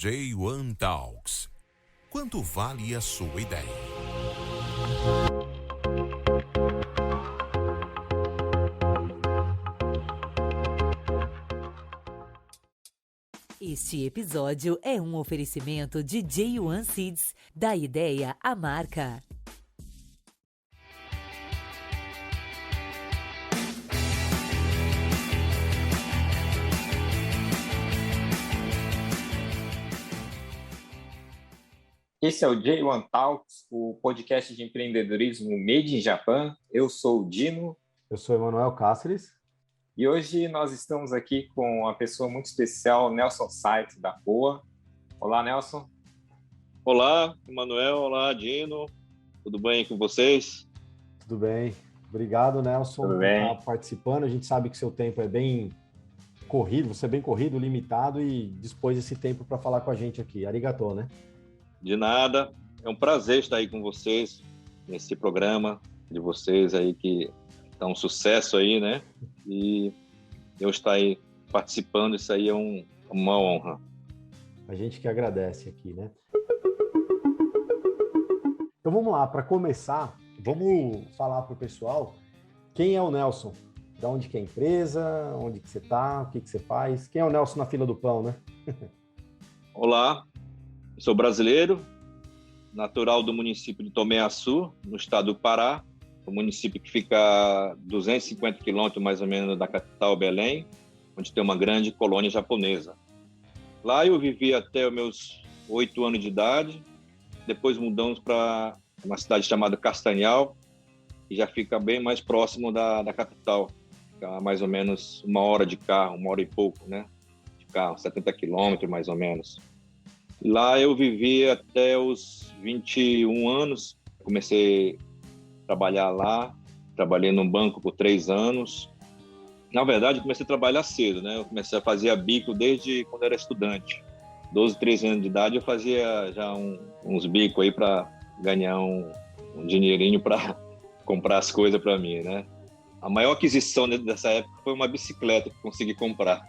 J1 Talks. Quanto vale a sua ideia? Este episódio é um oferecimento de J1 Seeds, da ideia à marca. Esse é o J1 Talks, o podcast de empreendedorismo Made in Japan. Eu sou o Dino. Eu sou Emanuel Cáceres. E hoje nós estamos aqui com uma pessoa muito especial, Nelson Saito, da Poa. Olá, Nelson. Olá, Emanuel. Olá, Dino. Tudo bem com vocês? Tudo bem. Obrigado, Nelson, Tudo por bem. estar participando. A gente sabe que seu tempo é bem corrido, você é bem corrido, limitado e dispôs esse tempo para falar com a gente aqui. Arigatô, né? De nada. É um prazer estar aí com vocês nesse programa de vocês aí que tá um sucesso aí, né? E eu estar aí participando, isso aí é uma honra. A gente que agradece aqui, né? Então vamos lá, para começar, vamos falar para o pessoal quem é o Nelson, de onde que é a empresa, onde que você está, o que que você faz, quem é o Nelson na fila do pão, né? Olá, eu sou brasileiro, natural do município de Tomé-Açu, no estado do Pará, um município que fica a 250 quilômetros mais ou menos da capital Belém, onde tem uma grande colônia japonesa. Lá eu vivi até os meus 8 anos de idade, depois mudamos para uma cidade chamada Castanhal, que já fica bem mais próximo da capital, fica mais ou menos 1 hora de carro, 1 hora e pouco, né? De carro, 70 quilômetros mais ou menos. Lá eu vivi até os 21 anos, comecei a trabalhar lá, trabalhei num banco por 3 anos. Na verdade, comecei a trabalhar cedo, né? Eu comecei a fazer bico desde quando era estudante. 12, 13 anos de idade, eu fazia já uns bicos aí para ganhar um dinheirinho para comprar as coisas para mim, né? A maior aquisição dessa época foi uma bicicleta que consegui comprar.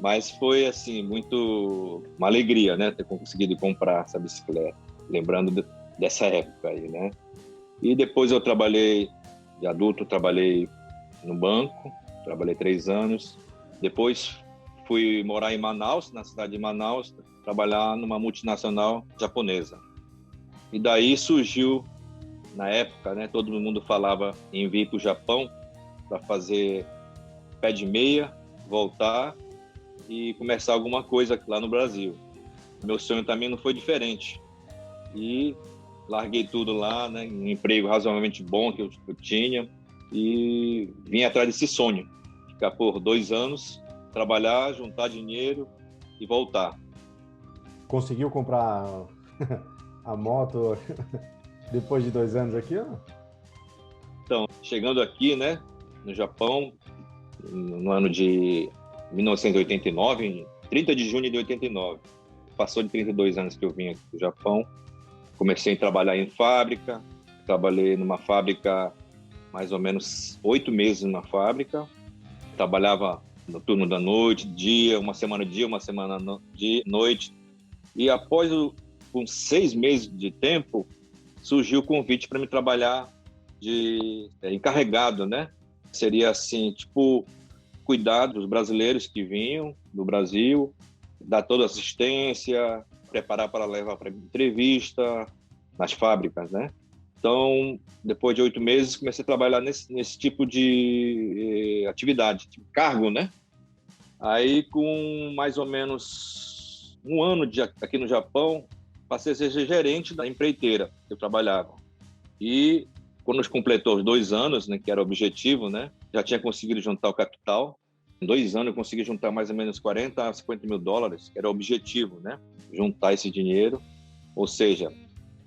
Mas foi, assim, muito uma alegria, né? Ter conseguido comprar essa bicicleta, lembrando dessa época aí, né? E depois eu trabalhei, de adulto, trabalhei no banco, trabalhei 3 anos. Depois fui morar em Manaus, na cidade de Manaus, trabalhar numa multinacional japonesa. E daí surgiu, na época, né, todo mundo falava em vir para o Japão para fazer pé de meia, voltar e começar alguma coisa lá no Brasil. Meu sonho também não foi diferente. E larguei tudo lá, né, um emprego razoavelmente bom que eu tinha, e vim atrás desse sonho. Ficar por 2 anos, trabalhar, juntar dinheiro e voltar. Conseguiu comprar a moto depois de 2 anos aqui, ó? Então, chegando aqui, né, no Japão, no ano de 1989, em 30 de junho de 89. Passou de 32 anos que eu vim aqui do Japão. Comecei a trabalhar em fábrica. Trabalhei numa fábrica mais ou menos 8 meses na fábrica. Trabalhava no turno da noite, dia, uma semana dia, uma semana noite. E após com 6 meses de tempo, surgiu o convite para me trabalhar de encarregado, né? Seria assim, tipo, cuidar dos brasileiros que vinham do Brasil, dar toda a assistência, preparar para levar para entrevista nas fábricas, né? Então, depois de 8 meses, comecei a trabalhar nesse tipo de atividade, tipo cargo, né? Aí, com mais ou menos 1 ano aqui no Japão, passei a ser gerente da empreiteira que eu trabalhava. E quando completou os 2 anos, né, que era o objetivo, né, já tinha conseguido juntar o capital. Em 2 anos eu consegui juntar mais ou menos 40 a 50 mil dólares, que era o objetivo, né, juntar esse dinheiro. Ou seja,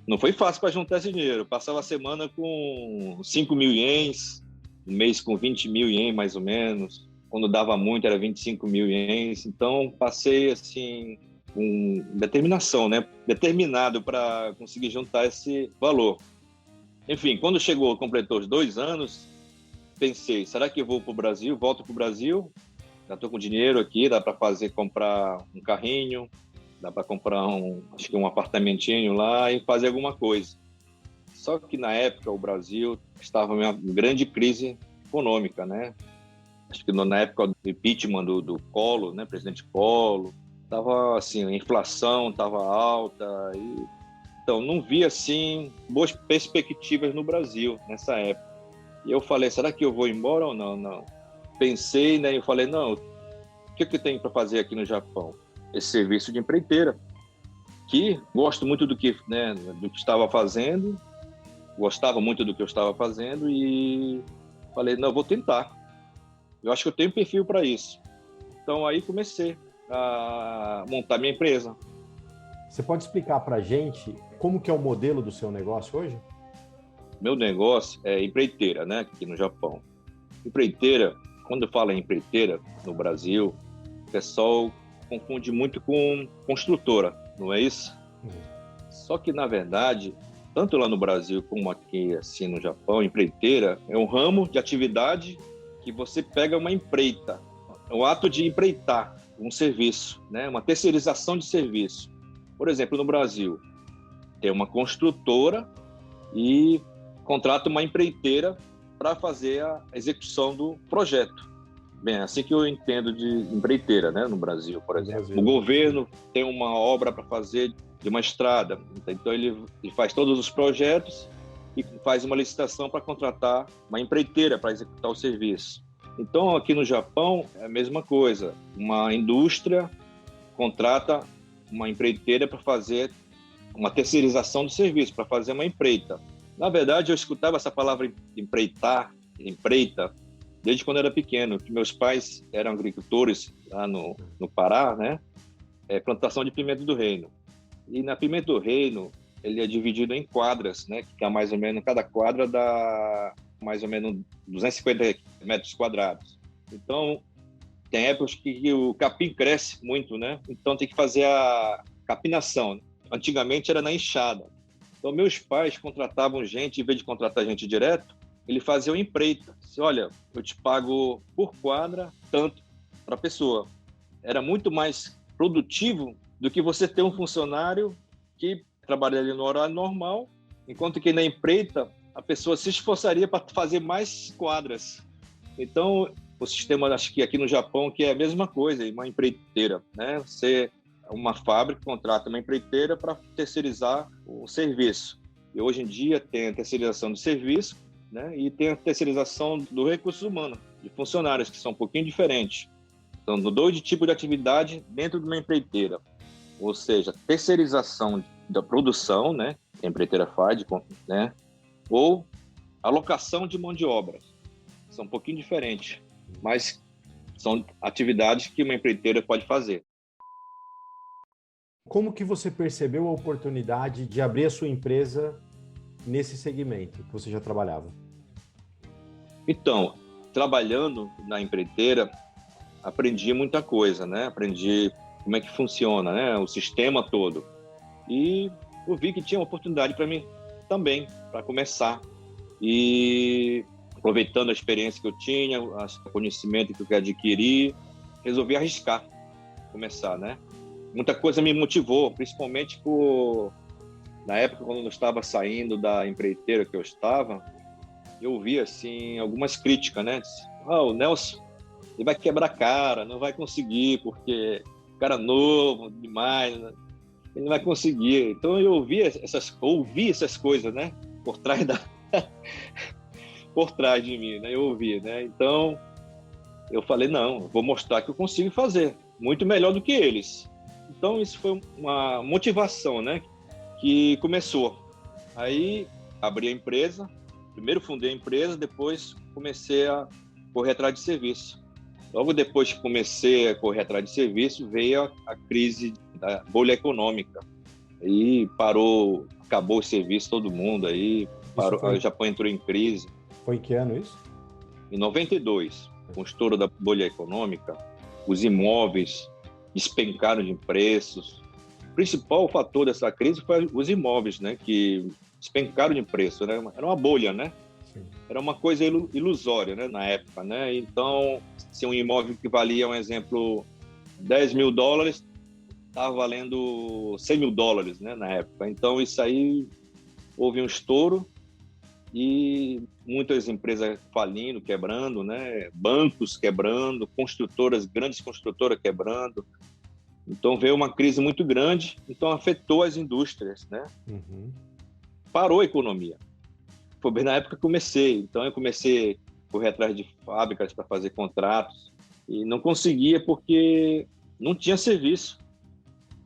não foi fácil para juntar esse dinheiro. Eu passava a semana com 5 mil ienes, um mês com 20 mil ienes mais ou menos. Quando dava muito era 25 mil ienes. Então passei assim com determinação, né, determinado para conseguir juntar esse valor. Enfim, quando completou os 2 anos, pensei, será que eu vou para o Brasil, volto para o Brasil já estou com dinheiro aqui, dá para comprar um carrinho, dá para comprar acho que um apartamentinho lá e fazer alguma coisa. Só que na época o Brasil estava em uma grande crise econômica, né? Acho que na época do impeachment do Collor, né, presidente Collor, estava assim, a inflação estava alta, então não via assim boas perspectivas no Brasil nessa época. E eu falei, será que eu vou embora ou não? Não. Pensei, né? Eu falei, não, o que tem para fazer aqui no Japão? Esse serviço de empreiteira, que gosto muito do que estava fazendo, gostava muito do que eu estava fazendo e falei, não, eu vou tentar. Eu acho que eu tenho perfil para isso. Então aí comecei a montar minha empresa. Você pode explicar para a gente como que é o modelo do seu negócio hoje? Meu negócio é empreiteira, né, aqui no Japão. Empreiteira, quando eu falo em empreiteira no Brasil, o pessoal confunde muito com construtora, não é isso? Só que, na verdade, tanto lá no Brasil como aqui assim no Japão, empreiteira é um ramo de atividade que você pega uma empreita, é o ato de empreitar um serviço, né, uma terceirização de serviço. Por exemplo, no Brasil, tem uma construtora e contrata uma empreiteira para fazer a execução do projeto. Bem, assim que eu entendo de empreiteira, né, no Brasil, por exemplo. O governo tem uma obra para fazer de uma estrada, então ele faz todos os projetos e faz uma licitação para contratar uma empreiteira para executar o serviço. Então, aqui no Japão, é a mesma coisa. Uma indústria contrata uma empreiteira para fazer uma terceirização do serviço, para fazer uma empreita. Na verdade, eu escutava essa palavra empreita, desde quando eu era pequeno, que meus pais eram agricultores lá no Pará, né? Plantação de pimenta do reino. E na pimenta do reino, ele é dividido em quadras, né? Que é mais ou menos, cada quadra dá mais ou menos 250 metros quadrados. Então, tem épocas que o capim cresce muito, né? Então tem que fazer a capinação. Antigamente era na enxada. Então meus pais contratavam gente, em vez de contratar gente direto, ele fazia uma empreita. Disse, olha, eu te pago por quadra tanto para a pessoa. Era muito mais produtivo do que você ter um funcionário que trabalharia no horário normal, enquanto que na empreita a pessoa se esforçaria para fazer mais quadras. Então, o sistema, acho que aqui no Japão, que é a mesma coisa, uma empreiteira, né? Uma fábrica contrata uma empreiteira para terceirizar o serviço. E hoje em dia tem a terceirização do serviço, né? E tem a terceirização do recurso humano, de funcionários, que são um pouquinho diferentes. Então, dois tipos de atividade dentro de uma empreiteira. Ou seja, terceirização da produção, né? Que a empreiteira faz, né? Ou alocação de mão de obra. São um pouquinho diferentes, mas são atividades que uma empreiteira pode fazer. Como que você percebeu a oportunidade de abrir a sua empresa nesse segmento que você já trabalhava? Então, trabalhando na empreiteira, aprendi muita coisa, né? Aprendi como é que funciona, né? O sistema todo. E eu vi que tinha uma oportunidade para mim também, para começar. E aproveitando a experiência que eu tinha, o conhecimento que eu adquiri, resolvi arriscar, começar, né? Muita coisa me motivou, principalmente na época quando eu estava saindo da empreiteira que eu estava, eu ouvi assim algumas críticas, né? O Nelson, ele vai quebrar a cara, não vai conseguir, porque cara novo demais, né? Ele não vai conseguir. Então eu ouvi essas coisas, né? Por trás de mim, né? Eu ouvi, né? Então eu falei, não, eu vou mostrar que eu consigo fazer muito melhor do que eles. Então isso foi uma motivação, né? Que começou. Aí abri a empresa, primeiro fundei a empresa, depois comecei a correr atrás de serviço. Logo depois que comecei a correr atrás de serviço, veio a crise da bolha econômica. Aí acabou o serviço, todo mundo aí, o Japão entrou em crise. Foi em que ano isso? Em 92, com o estouro da bolha econômica, os imóveis despencaram de preços. O principal fator dessa crise foi os imóveis, né, que despencaram de preço, né? Era uma bolha, né? era uma coisa ilusória, né, na época, né? Então, se um imóvel que valia, um exemplo, $10.000, estava valendo $100.000, né, na época. Então, isso aí, houve um estouro e muitas empresas falindo, quebrando, né? Bancos quebrando, grandes construtoras quebrando. Então, veio uma crise muito grande, então afetou as indústrias, né? Parou a economia. Foi bem na época que comecei. Então, eu comecei a correr atrás de fábricas para fazer contratos e não conseguia porque não tinha serviço.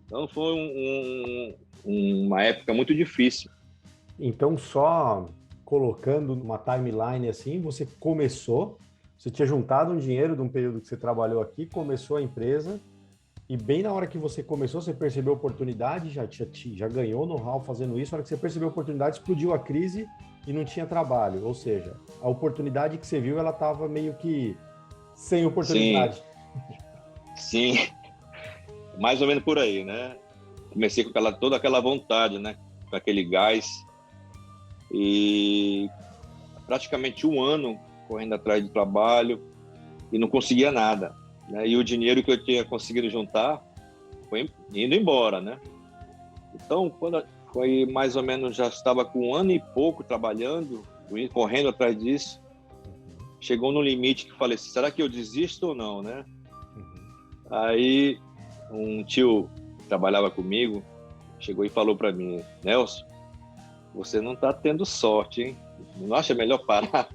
Então, foi uma época muito difícil. Então, só colocando numa timeline assim, você tinha juntado um dinheiro de um período que você trabalhou aqui, começou a empresa, e bem na hora que você começou, você percebeu a oportunidade, já ganhou know-how fazendo isso, na hora que você percebeu a oportunidade, explodiu a crise e não tinha trabalho. Ou seja, a oportunidade que você viu, ela estava meio que sem oportunidade. Sim, mais ou menos por aí, né? Comecei com toda aquela vontade, né? Com aquele gás. E praticamente um ano correndo atrás de trabalho e não conseguia nada, né? E o dinheiro que eu tinha conseguido juntar foi indo embora, né? Então, quando foi mais ou menos, já estava com um ano e pouco trabalhando, correndo atrás disso, chegou no limite que falei, será que eu desisto ou não, né? Aí um tio que trabalhava comigo chegou e falou para mim, Nelson, você não está tendo sorte, hein? Não acha melhor parar?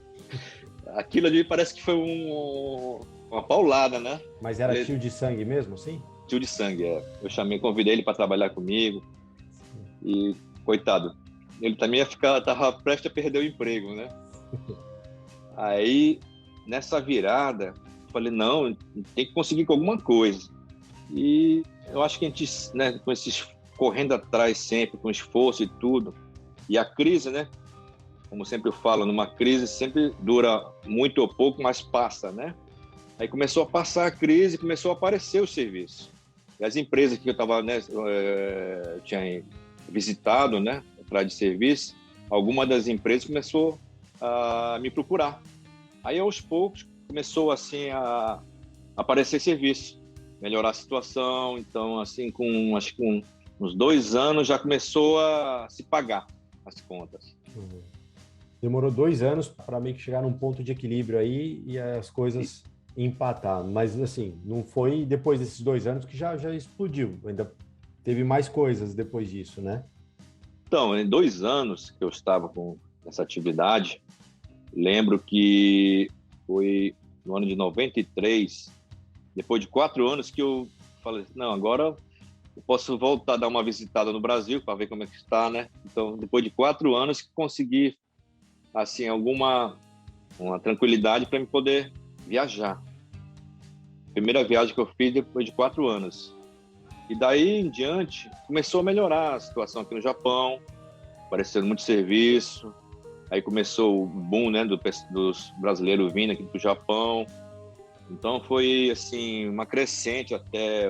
Aquilo ali parece que foi uma paulada, né? Mas era tio de sangue mesmo, sim? Tio de sangue, é. Eu convidei ele para trabalhar comigo. E, coitado, ele também estava prestes a perder o emprego, né? Aí, nessa virada, eu falei, não, tem que conseguir com alguma coisa. E eu acho que a gente, né, com esses correndo atrás sempre, com esforço e tudo, e a crise, né? Como sempre eu falo, numa crise sempre dura muito ou pouco, mas passa, né? Aí começou a passar a crise, começou a aparecer o serviço. E as empresas que eu estava, né, tinha visitado, né, atrás de serviço, alguma das empresas começou a me procurar. Aí aos poucos começou assim a aparecer serviço, melhorar a situação. Então, assim, acho que com uns 2 anos já começou a se pagar as contas. Demorou 2 anos para meio que chegar num ponto de equilíbrio aí e as coisas empatar. Mas, assim, não foi depois desses 2 anos que já explodiu. Ainda teve mais coisas depois disso, né? Então, em 2 anos que eu estava com essa atividade, lembro que foi no ano de 93, depois de 4 anos que eu falei, não, agora eu posso voltar a dar uma visitada no Brasil para ver como é que está, né? Então, depois de 4 anos que consegui, assim, uma tranquilidade para me poder viajar. Primeira viagem que eu fiz depois de 4 anos. E daí em diante, começou a melhorar a situação aqui no Japão, aparecendo muito serviço. Aí começou o boom, né, dos brasileiros vindo aqui do Japão. Então foi, assim, uma crescente até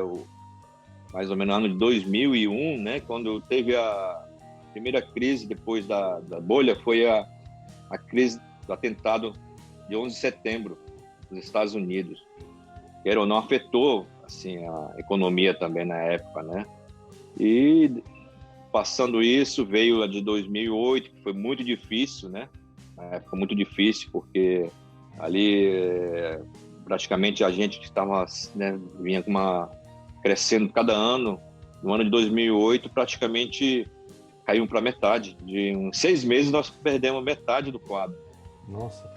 mais ou menos ano de 2001, né, quando teve a primeira crise depois da bolha, foi a crise do atentado de 11 de setembro nos Estados Unidos. Quer ou não, afetou assim, a economia também na época, né? E passando isso, veio a de 2008, que foi muito difícil, né? Na época muito difícil, porque ali praticamente a gente estava, né, vinha crescendo cada ano. No ano de 2008, praticamente caiu para metade. De uns 6 meses, nós perdemos metade do quadro. Nossa,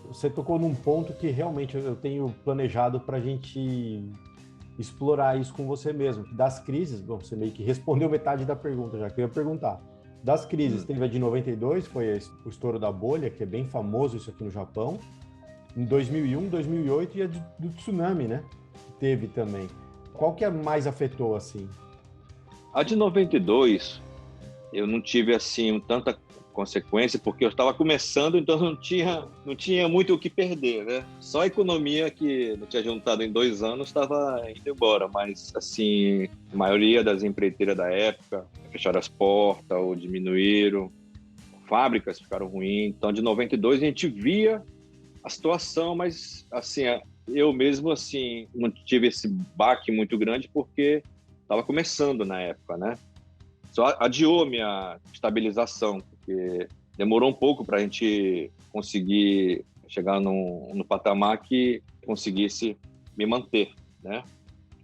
você tocou num ponto que realmente eu tenho planejado para a gente explorar isso com você mesmo. Das crises, bom, você meio que respondeu metade da pergunta, já que eu ia perguntar. Das crises, teve a de 92, foi o estouro da bolha, que é bem famoso isso aqui no Japão. Em 2001, 2008 e a do tsunami, né? Teve também. Qual que mais afetou, assim? A de 92, eu não tive, assim, tanta consequência, porque eu estava começando, então não tinha muito o que perder, né? Só a economia que não tinha juntado em 2 anos estava indo embora, mas, assim, a maioria das empreiteiras da época fecharam as portas ou diminuíram. fábricas ficaram ruins. Então, de 92 a gente via a situação, mas assim, eu mesmo assim não tive esse baque muito grande porque estava começando na época, né? Só adiou minha estabilização, porque demorou um pouco para a gente conseguir chegar no patamar que conseguisse me manter, né?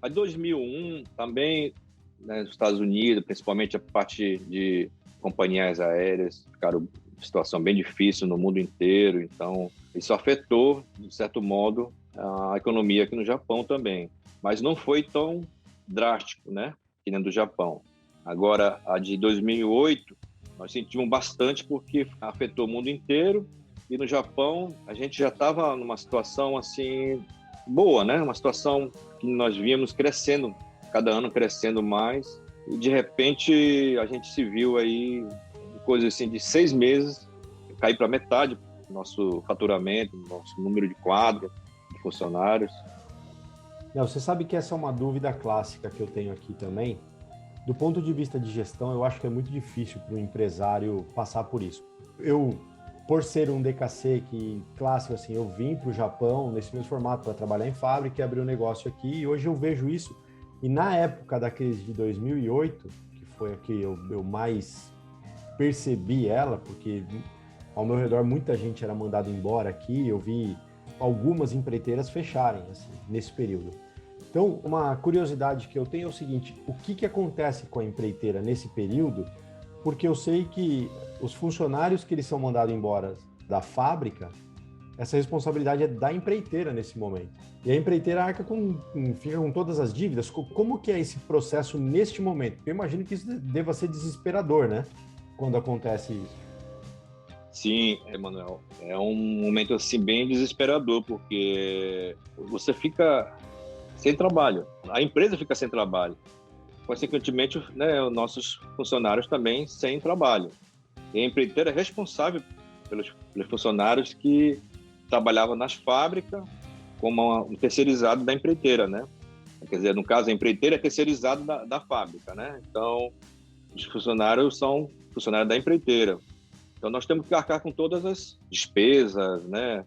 A 2001 também, né, nos Estados Unidos, principalmente a parte de companhias aéreas, ficaram em situação bem difícil no mundo inteiro, então isso afetou, de certo modo, a economia aqui no Japão também, mas não foi tão drástico, né, que nem do Japão. Agora, a de 2008, nós sentimos bastante porque afetou o mundo inteiro e no Japão a gente já estava numa situação assim boa, né, uma situação que nós víamos crescendo, cada ano crescendo mais, e de repente a gente se viu aí, coisa assim de 6 meses, cair para metade do nosso faturamento, nosso número de quadros, de funcionários. Não, você sabe que essa é uma dúvida clássica que eu tenho aqui também. Do ponto de vista de gestão, eu acho que é muito difícil para o empresário passar por isso. Eu, por ser um DKC que clássico, assim, eu vim para o Japão nesse mesmo formato para trabalhar em fábrica e abrir um negócio aqui, e hoje eu vejo isso. E na época da crise de 2008, que foi a que eu mais percebi ela, porque ao meu redor muita gente era mandada embora aqui, eu vi algumas empreiteiras fecharem assim, nesse período. Então, uma curiosidade que eu tenho é o seguinte: o que acontece com a empreiteira nesse período? Porque eu sei que os funcionários que eles são mandados embora da fábrica, essa responsabilidade é da empreiteira nesse momento. E a empreiteira fica com todas as dívidas. Como que é esse processo neste momento? Eu imagino que isso deva ser desesperador, né? Quando acontece isso. Sim, Emanuel, é um momento assim bem desesperador, porque você fica sem trabalho, a empresa fica sem trabalho, consequentemente, né, os nossos funcionários também sem trabalho. E a empreiteira é responsável pelos funcionários que trabalhavam nas fábricas como um terceirizado da empreiteira, né? Quer dizer, no caso, a empreiteira é terceirizado da fábrica, né? Então, os funcionários são funcionários da empreiteira. Então, nós temos que arcar com todas as despesas, né?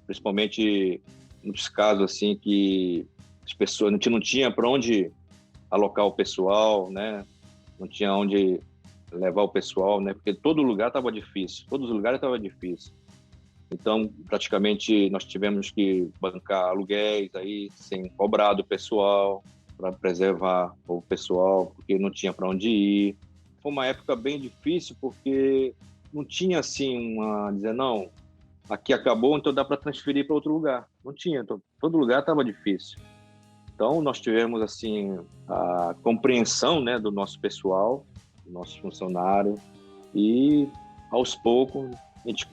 Principalmente nos casos assim que as pessoas não tinha para onde alocar o pessoal, né? Não tinha onde levar o pessoal, né? Porque todo lugar estava difícil, todos os lugares estavam difíceis. Então, praticamente, nós tivemos que bancar aluguéis aí sem cobrar do pessoal para preservar o pessoal, porque não tinha para onde ir. Foi uma época bem difícil porque não tinha assim dizer não, aqui acabou, então dá para transferir para outro lugar. Não tinha, então, todo lugar estava difícil. Então nós tivemos assim a compreensão, né, do nosso pessoal, do nosso funcionário, e aos poucos a gente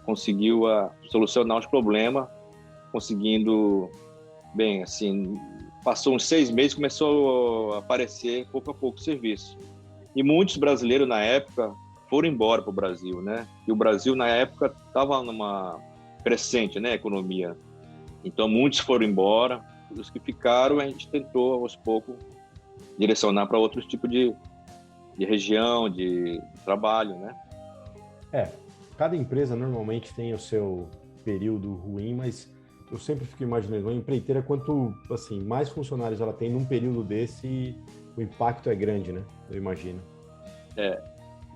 conseguiu solucionar os problemas, conseguindo, bem, assim, passou uns 6 meses, começou a aparecer pouco a pouco o serviço. E muitos brasileiros na época foram embora para o Brasil, né? E o Brasil, na época, estava numa crescente, né, economia. Então, muitos foram embora. Os que ficaram, a gente tentou, aos poucos, direcionar para outros tipos de região, de trabalho, né? Cada empresa normalmente tem o seu período ruim, mas eu sempre fico imaginando, uma empreiteira, quanto assim, mais funcionários ela tem num período desse, o impacto é grande, né? Eu imagino.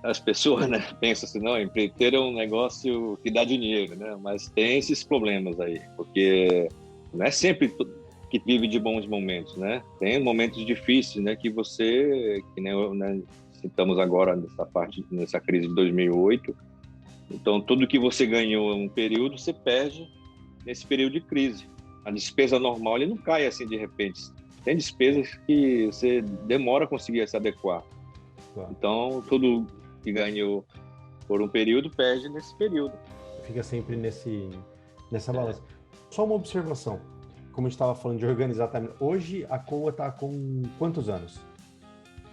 As pessoas, né, pensam assim, não, empreiteira é um negócio que dá dinheiro, né? Mas tem esses problemas aí, porque não é sempre que vive de bons momentos, né? Tem momentos difíceis, né, que nem né, citamos agora nessa crise de 2008. Então, tudo que você ganhou em um período, você perde nesse período de crise. A despesa normal, ele não cai assim de repente. Tem despesas que você demora a conseguir se adequar. Claro. Então, tudo que ganhou por um período, perde nesse período. Fica sempre nessa balança. Só uma observação. Como a gente estava falando de organizar time, hoje a COA está com quantos anos?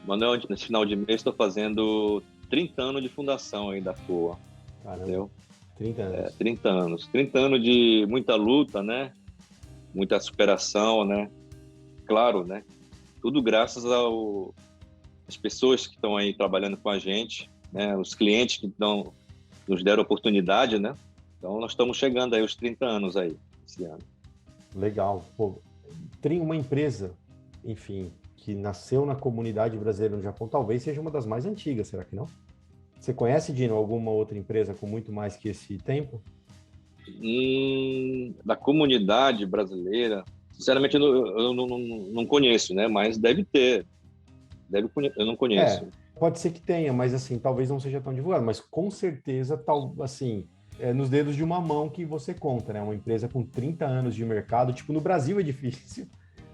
Manuel, nesse final de mês, estou fazendo 30 anos de fundação aí da COA. Caramba, entendeu? 30 anos. 30 anos. 30 anos de muita luta, né? Muita superação, né? Claro, né? Tudo graças às pessoas que estão aí trabalhando com a gente, né? Os clientes que estão nos deram oportunidade, né? Então, nós estamos chegando aí aos 30 anos aí, esse ano. Legal. Pô, tem uma empresa, enfim, que nasceu na comunidade brasileira no Japão, talvez seja uma das mais antigas, será que não? Você conhece, Dino, alguma outra empresa com muito mais que esse tempo? Da comunidade brasileira, sinceramente, eu não conheço, né? Mas deve ter. Eu não conheço. Pode ser que tenha, mas assim, talvez não seja tão divulgado, mas com certeza, assim, nos dedos de uma mão que você conta, né? Uma empresa com 30 anos de mercado, tipo, no Brasil é difícil.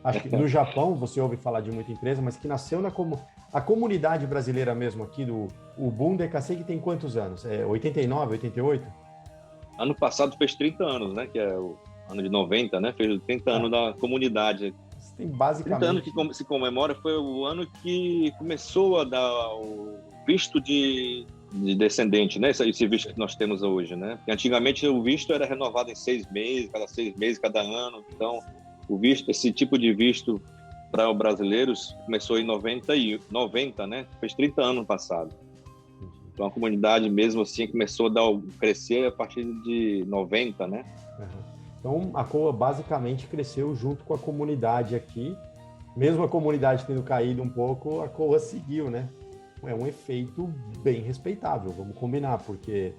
Acho que no Japão você ouve falar de muita empresa, mas que nasceu a comunidade brasileira mesmo aqui, o Boom DKC, que tem quantos anos? 89, 88? Ano passado fez 30 anos, né? Que é o ano de 90, né? Fez 30 anos da comunidade. Tem basicamente... 30 anos que se comemora, foi o ano que começou a dar o visto de descendente, né? Esse visto que nós temos hoje, né? Porque antigamente o visto era renovado em 6 meses, cada 6 meses, cada ano. Então, esse tipo de visto para os brasileiros começou em 90, né? Fez 30 anos no passado. Então, a comunidade mesmo assim começou a crescer a partir de 90, né? Uhum. Então, a COA basicamente cresceu junto com a comunidade aqui. Mesmo a comunidade tendo caído um pouco, a COA seguiu, né? É um efeito bem respeitável, vamos combinar, porque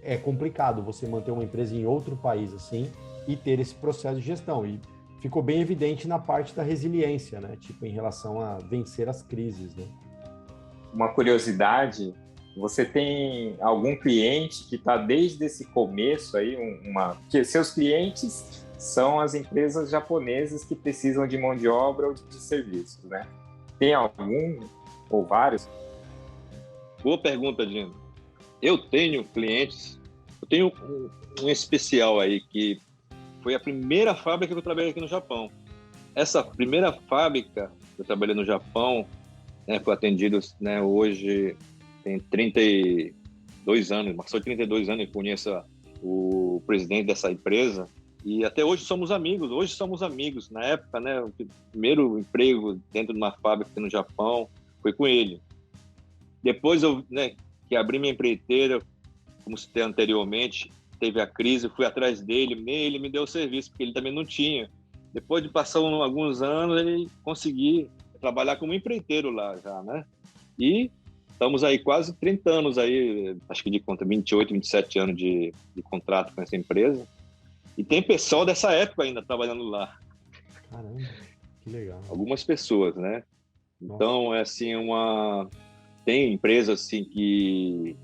é complicado você manter uma empresa em outro país assim e ter esse processo de gestão. E ficou bem evidente na parte da resiliência, né? Tipo, em relação a vencer as crises, né? Uma curiosidade, você tem algum cliente que está desde esse começo aí, que seus clientes são as empresas japonesas que precisam de mão de obra ou de serviços, né? Tem algum ou vários? Boa pergunta, Dino. Eu tenho clientes, eu tenho um especial aí, que foi a primeira fábrica que eu trabalhei aqui no Japão. Essa primeira fábrica que eu trabalhei no Japão, né, foi atendido, né, hoje tem 32 anos, passou 32 anos que conheço o presidente dessa empresa e até hoje somos amigos. Na época, né, o primeiro emprego dentro de uma fábrica no Japão foi com ele. Depois eu, né, que abri minha empreiteira, como citei anteriormente, teve a crise, fui atrás dele, ele me deu o serviço, porque ele também não tinha. Depois de passar alguns anos, ele consegui trabalhar como empreiteiro lá já, né? E estamos aí quase 30 anos aí, acho que de conta, 28, 27 anos de contrato com essa empresa. E tem pessoal dessa época ainda trabalhando lá. Caramba, que legal. Algumas pessoas, né? Nossa. Então, é assim, tem empresa assim que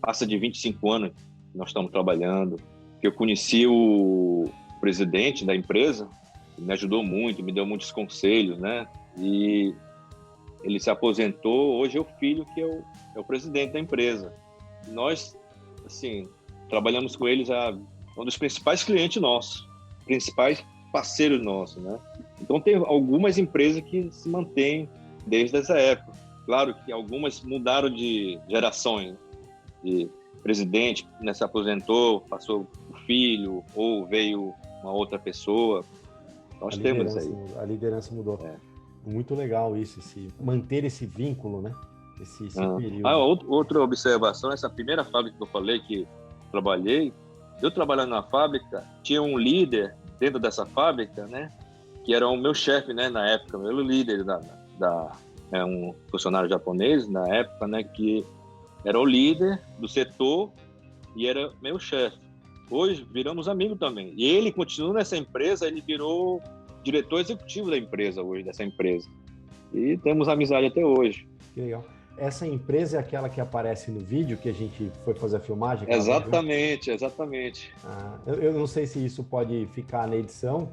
passa de 25 anos que nós estamos trabalhando. Eu conheci o presidente da empresa, que me ajudou muito, me deu muitos conselhos, né? E ele se aposentou, hoje é o filho que é o presidente da empresa. Nós, assim, trabalhamos com eles, um dos principais clientes nossos, principais parceiros nossos, né? Então, tem algumas empresas que se mantêm desde essa época. Claro que algumas mudaram de gerações, de presidente, né, se aposentou, passou o filho, ou veio uma outra pessoa. Nós temos aí. A liderança mudou. Muito legal isso, manter esse vínculo, né? Esse período. Outra observação, essa primeira fábrica que eu falei que trabalhei, eu trabalhando na fábrica, tinha um líder dentro dessa fábrica, né? Que era o meu chefe, né? Na época, o meu líder um funcionário japonês na época, né? Que era o líder do setor e era meu chefe. Hoje viramos amigos também. E ele continua nessa empresa, ele virou diretor executivo da empresa hoje, dessa empresa. E temos amizade até hoje. Que legal. Essa empresa é aquela que aparece no vídeo que a gente foi fazer a filmagem? Exatamente. Eu não sei se isso pode ficar na edição,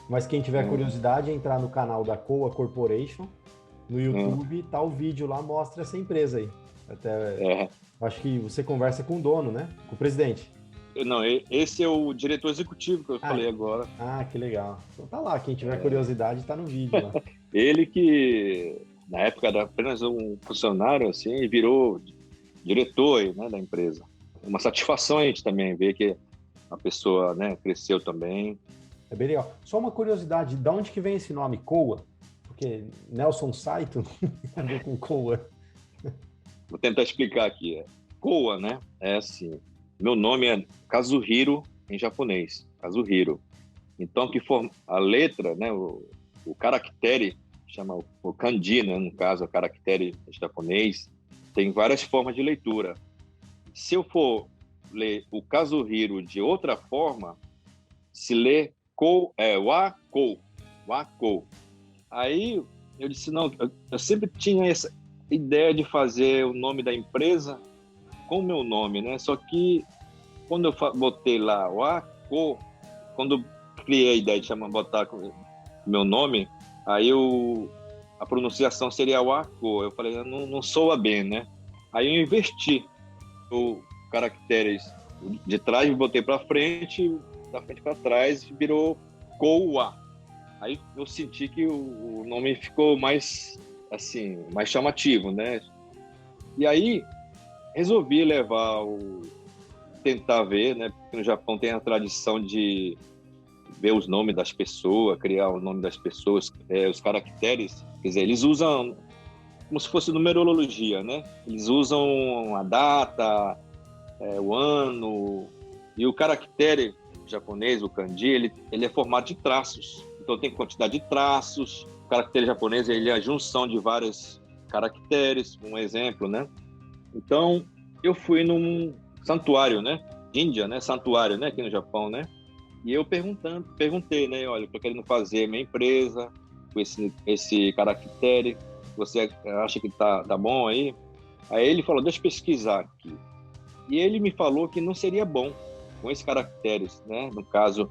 mas quem tiver curiosidade é entrar no canal da COA Corporation, no YouTube, tá o vídeo lá, mostra essa empresa aí. Acho que você conversa com o dono, né? Com o presidente. Não, esse é o diretor executivo que eu falei agora. Que legal. Então tá lá, quem tiver curiosidade tá no vídeo lá. Ele que, na época, era apenas um funcionário, assim, e virou diretor, né, da empresa. Uma satisfação a gente também ver que a pessoa, né, cresceu também. É bem legal. Só uma curiosidade, de onde que vem esse nome, COA? Porque Nelson Saito não tem a ver com COA. Vou tentar explicar aqui. COA, né, é assim... meu nome é Kazuhiro em japonês, Kazuhiro. Então, que forma a letra, né, o caractere, chama o kanji, né, no caso, o caractere japonês, tem várias formas de leitura. Se eu for ler o Kazuhiro de outra forma, se lê wako. Aí eu disse, não, eu sempre tinha essa ideia de fazer o nome da empresa com o meu nome, né? Só que quando eu botei lá wako, quando eu criei a ideia de botar meu nome, aí a pronunciação seria wako. Eu falei, não soa bem, né? Aí eu inverti os caracteres de trás, botei para frente, da frente para trás, virou Koa. Aí eu senti que o nome ficou mais, assim, mais chamativo, né? E aí resolvi tentar ver, né? Porque no Japão tem a tradição de ver os nomes das pessoas, criar o nome das pessoas, os caracteres, quer dizer, eles usam como se fosse numerologia, né? Eles usam a data, o ano, e o caractere japonês, o kanji, ele é formado de traços. Então tem quantidade de traços. O caractere japonês, ele é a junção de vários caracteres, um exemplo, né? Então eu fui num santuário, né? Índia, né? Santuário, né? Aqui no Japão, né? E eu perguntei, né? Olha, estou querendo fazer minha empresa com esse caractere. Você acha que tá bom aí? Aí ele falou, deixa eu pesquisar aqui. E ele me falou que não seria bom com esses caracteres, né? No caso,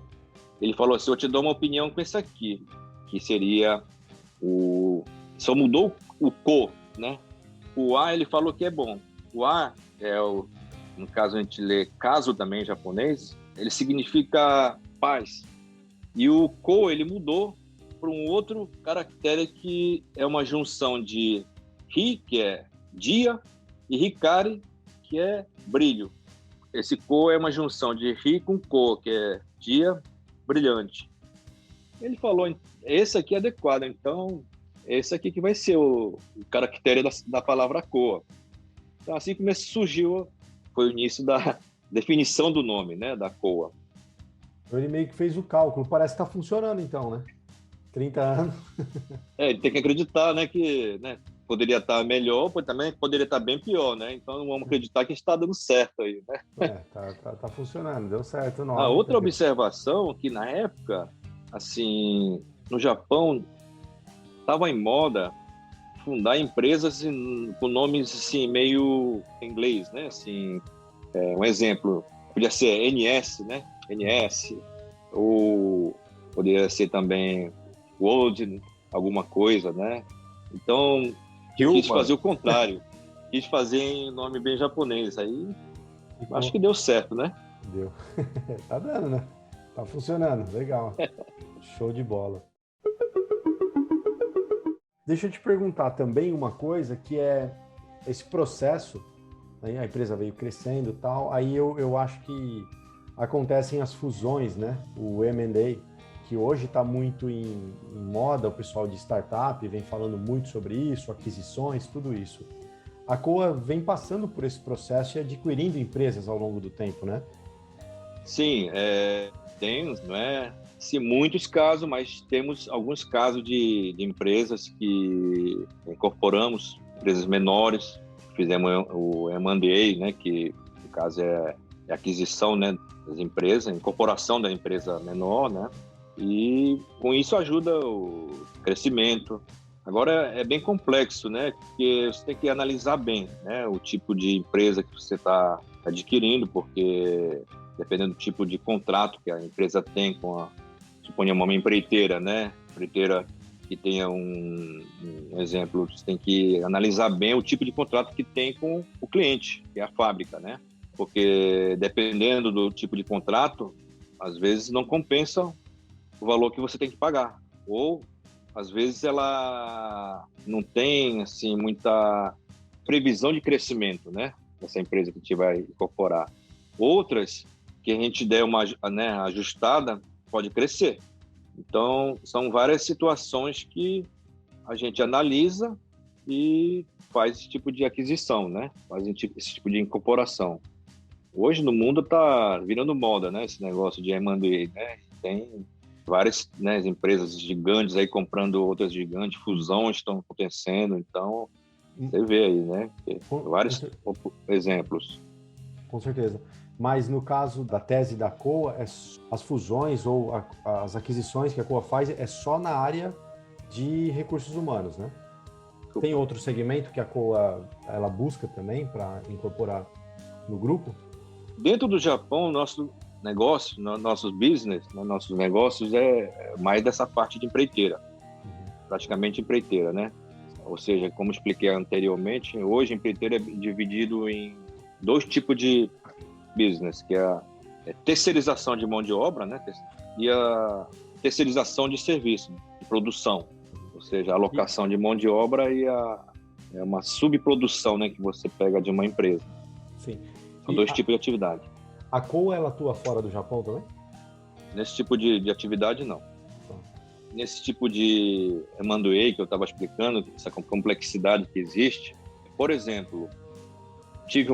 ele falou assim, eu te dou uma opinião com esse aqui, que seria só mudou o ko, né? O A ele falou que é bom. O A no caso a gente lê caso também em japonês, ele significa paz. E o ko ele mudou para um outro caractere que é uma junção de ri, que é dia, e hikari, que é brilho. Esse ko é uma junção de ri com ko, que é dia brilhante. Ele falou, esse aqui é adequado, então esse aqui que vai ser o caractere da palavra ko. Então assim surgiu, foi o início da definição do nome, né, da koa. Ele meio que fez o cálculo, parece que está funcionando então, né? 30 anos. Ele tem que acreditar, né, que poderia estar melhor, também poderia estar bem pior, né? Então vamos acreditar que está dando certo aí, né? Tá funcionando, deu certo o nome. A outra observação que na época, assim, no Japão estava em moda fundar empresas com nomes assim meio em inglês, né? Assim, um exemplo podia ser NS, né? NS, ou poderia ser também World, alguma coisa, né? Então quis fazer o contrário, quis fazer em nome bem japonês. Aí acho que deu certo, né? Deu. Tá dando, né? Tá funcionando, legal. Show de bola. Deixa eu te perguntar também uma coisa, que é esse processo, né? A empresa veio crescendo e tal, aí eu acho que acontecem as fusões, né? O M&A, que hoje está muito em moda, o pessoal de startup vem falando muito sobre isso, aquisições, tudo isso. A Koa vem passando por esse processo e adquirindo empresas ao longo do tempo, né? Sim, tem, não é? Sim, muitos casos, mas temos alguns casos de empresas que incorporamos, empresas menores, fizemos o M&A, né? Que no caso é a aquisição, né, das empresas, incorporação da empresa menor, né? E com isso ajuda o crescimento. Agora é bem complexo, né? Porque você tem que analisar bem, né, o tipo de empresa que você está adquirindo, porque dependendo do tipo de contrato que a empresa tem suponhamos uma empreiteira, né? Empreiteira que tenha um exemplo, você tem que analisar bem o tipo de contrato que tem com o cliente, que é a fábrica, né? Porque dependendo do tipo de contrato, às vezes não compensa o valor que você tem que pagar, ou às vezes ela não tem assim muita previsão de crescimento, né, dessa empresa que a gente vai incorporar. Outras que a gente der uma, né, ajustada, pode crescer. Então são várias situações que a gente analisa e faz esse tipo de aquisição, né, faz esse tipo de incorporação. Hoje no mundo está virando moda, né? Esse negócio de M&A, né? Tem várias, né, empresas gigantes aí comprando outras gigantes, fusões estão acontecendo, então você vê aí, né? Vários exemplos. Com certeza. Mas no caso da tese da COA, as fusões ou as aquisições que a COA faz é só na área de recursos humanos, né? Tem outro segmento que a COA ela busca também para incorporar no grupo? Dentro do Japão, nosso negócio, nossos business, nossos negócios é mais dessa parte de empreiteira, praticamente empreiteira, né? Ou seja, como expliquei anteriormente, hoje empreiteira é dividido em 2 tipos de business, que é a terceirização de mão de obra, né? E a terceirização de serviço, de produção, ou seja, a alocação de mão de obra e é uma subprodução, né, que você pega de uma empresa. Sim. São 2 tipos de atividade. A COA, ela atua fora do Japão também? Nesse tipo de atividade, não. Nesse tipo de M&A que eu estava explicando, essa complexidade que existe, por exemplo, tive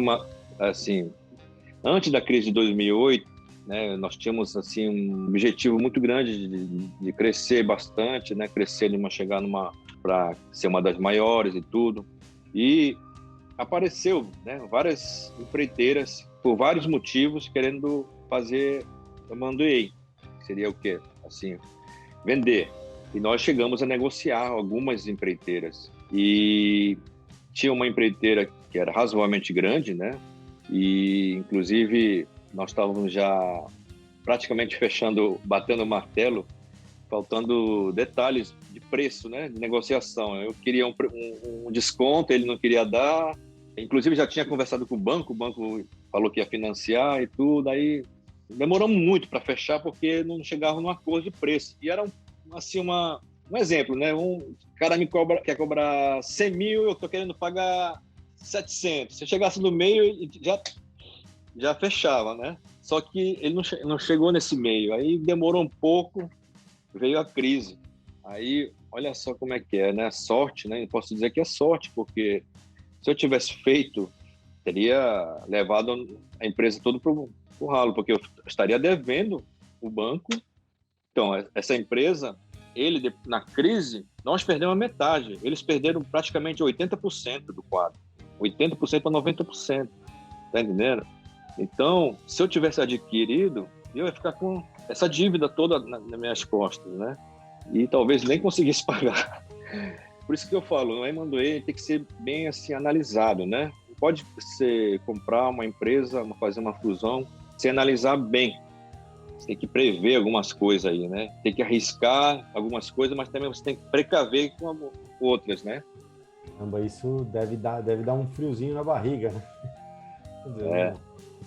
antes da crise de 2008, né, nós tínhamos assim um objetivo muito grande de crescer bastante, né, chegar para ser uma das maiores e tudo. E apareceu, né, várias empreiteiras por vários motivos querendo fazer M&A. Seria o quê? Assim, vender. E nós chegamos a negociar algumas empreiteiras. E tinha uma empreiteira que era razoavelmente grande, né? E, inclusive, nós estávamos já praticamente batendo o martelo, faltando detalhes de preço, né? De negociação. Eu queria um desconto, ele não queria dar. Inclusive, já tinha conversado com o banco falou que ia financiar e tudo. Aí, demoramos muito para fechar, porque não chegava num acordo de preço. E era um exemplo, né? Um cara quer cobrar 100 mil, eu estou querendo pagar 700. Se eu chegasse no meio, já fechava, né? Só que ele não chegou nesse meio. Aí demorou um pouco, veio a crise. Aí, olha só como é que é, né? Sorte, né? Eu posso dizer que é sorte, porque se eu tivesse feito, teria levado a empresa toda para o ralo, porque eu estaria devendo o banco. Então, essa empresa, na crise, nós perdemos a metade. Eles perderam praticamente 80% do quadro. 80% a 90%. Tá entendendo? Então, se eu tivesse adquirido, eu ia ficar com essa dívida toda nas minhas costas, né? E talvez nem conseguisse pagar. Por isso que eu falo, no M&A tem que ser bem assim analisado, né? Não pode você comprar uma empresa, fazer uma fusão, sem analisar bem. Você tem que prever algumas coisas aí, né? Tem que arriscar algumas coisas, mas também você tem que precaver com outras, né? Caramba, isso deve dar um friozinho na barriga, né? Quer dizer,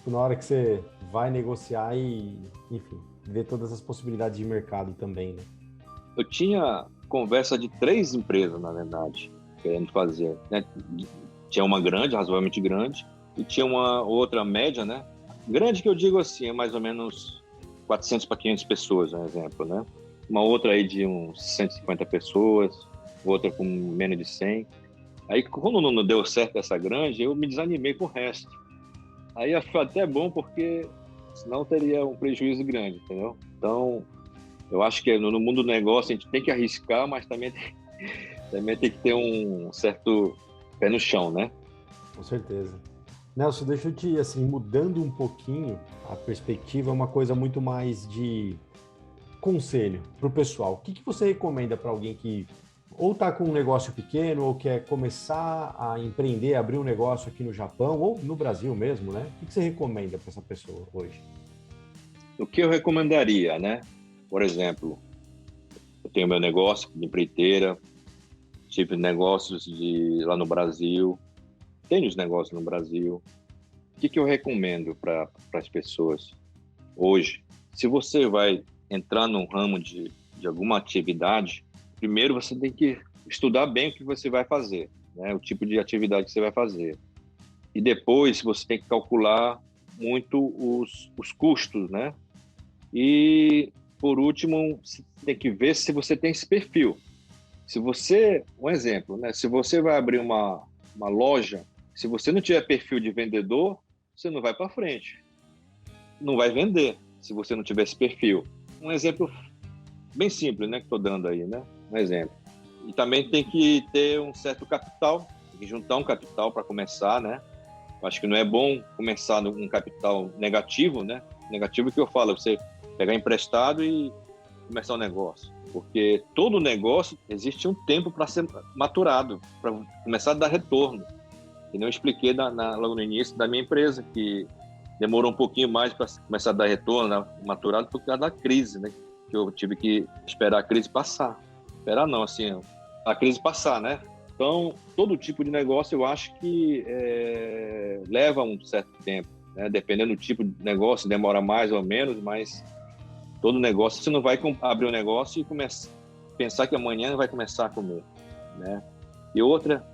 na hora que você vai negociar e, enfim, ver todas as possibilidades de mercado também, né? Eu tinha conversa de 3 empresas, na verdade, querendo fazer, né? Tinha uma grande, razoavelmente grande, e tinha uma outra média, né? Grande que eu digo assim, é mais ou menos 400 para 500 pessoas, um exemplo, né? Uma outra aí de uns 150 pessoas, outra com menos de 100. Aí, quando não deu certo essa grande, eu me desanimei com o resto. Aí foi até bom, porque senão teria um prejuízo grande, entendeu? Então, eu acho que no mundo do negócio a gente tem que arriscar, mas também tem que ter um certo pé no chão, né? Com certeza. Nelson, deixa eu te, assim, mudando um pouquinho a perspectiva, uma coisa muito mais de conselho para o pessoal. O que você recomenda para alguém que ou está com um negócio pequeno ou quer começar a empreender, abrir um negócio aqui no Japão ou no Brasil mesmo, né? O que você recomenda para essa pessoa hoje? O que eu recomendaria, né? Por exemplo, eu tenho meu negócio de empreiteira, tive negócios lá no Brasil, tenho os negócios no Brasil. O que eu recomendo para as pessoas hoje? Se você vai entrar num ramo de alguma atividade, primeiro você tem que estudar bem o que você vai fazer, né? O tipo de atividade que você vai fazer. E depois você tem que calcular muito os custos, né? E, por último, você tem que ver se você tem esse perfil. Um exemplo, né? Se você vai abrir uma loja, se você não tiver perfil de vendedor, você não vai para frente. não vai vender se você não tiver esse perfil. Um exemplo bem simples, né, que estou dando aí, né? Um exemplo. E também tem que ter um certo capital, tem que juntar um capital para começar, né? Acho que não é bom começar num capital negativo, né? Negativo que eu falo, você pegar emprestado e começar um negócio. Porque todo negócio existe um tempo para ser maturado, para começar a dar retorno. E eu expliquei logo no início da minha empresa, que demorou um pouquinho mais para começar a dar retorno, né, maturado, por causa da crise, né? Que eu tive que esperar a crise passar. Esperar não, assim, a crise passar, né? Então, todo tipo de negócio eu acho que leva um certo tempo, né? Dependendo do tipo de negócio, demora mais ou menos, mas todo negócio, você não vai abrir um negócio e pensar que amanhã vai começar a comer, né? E outra,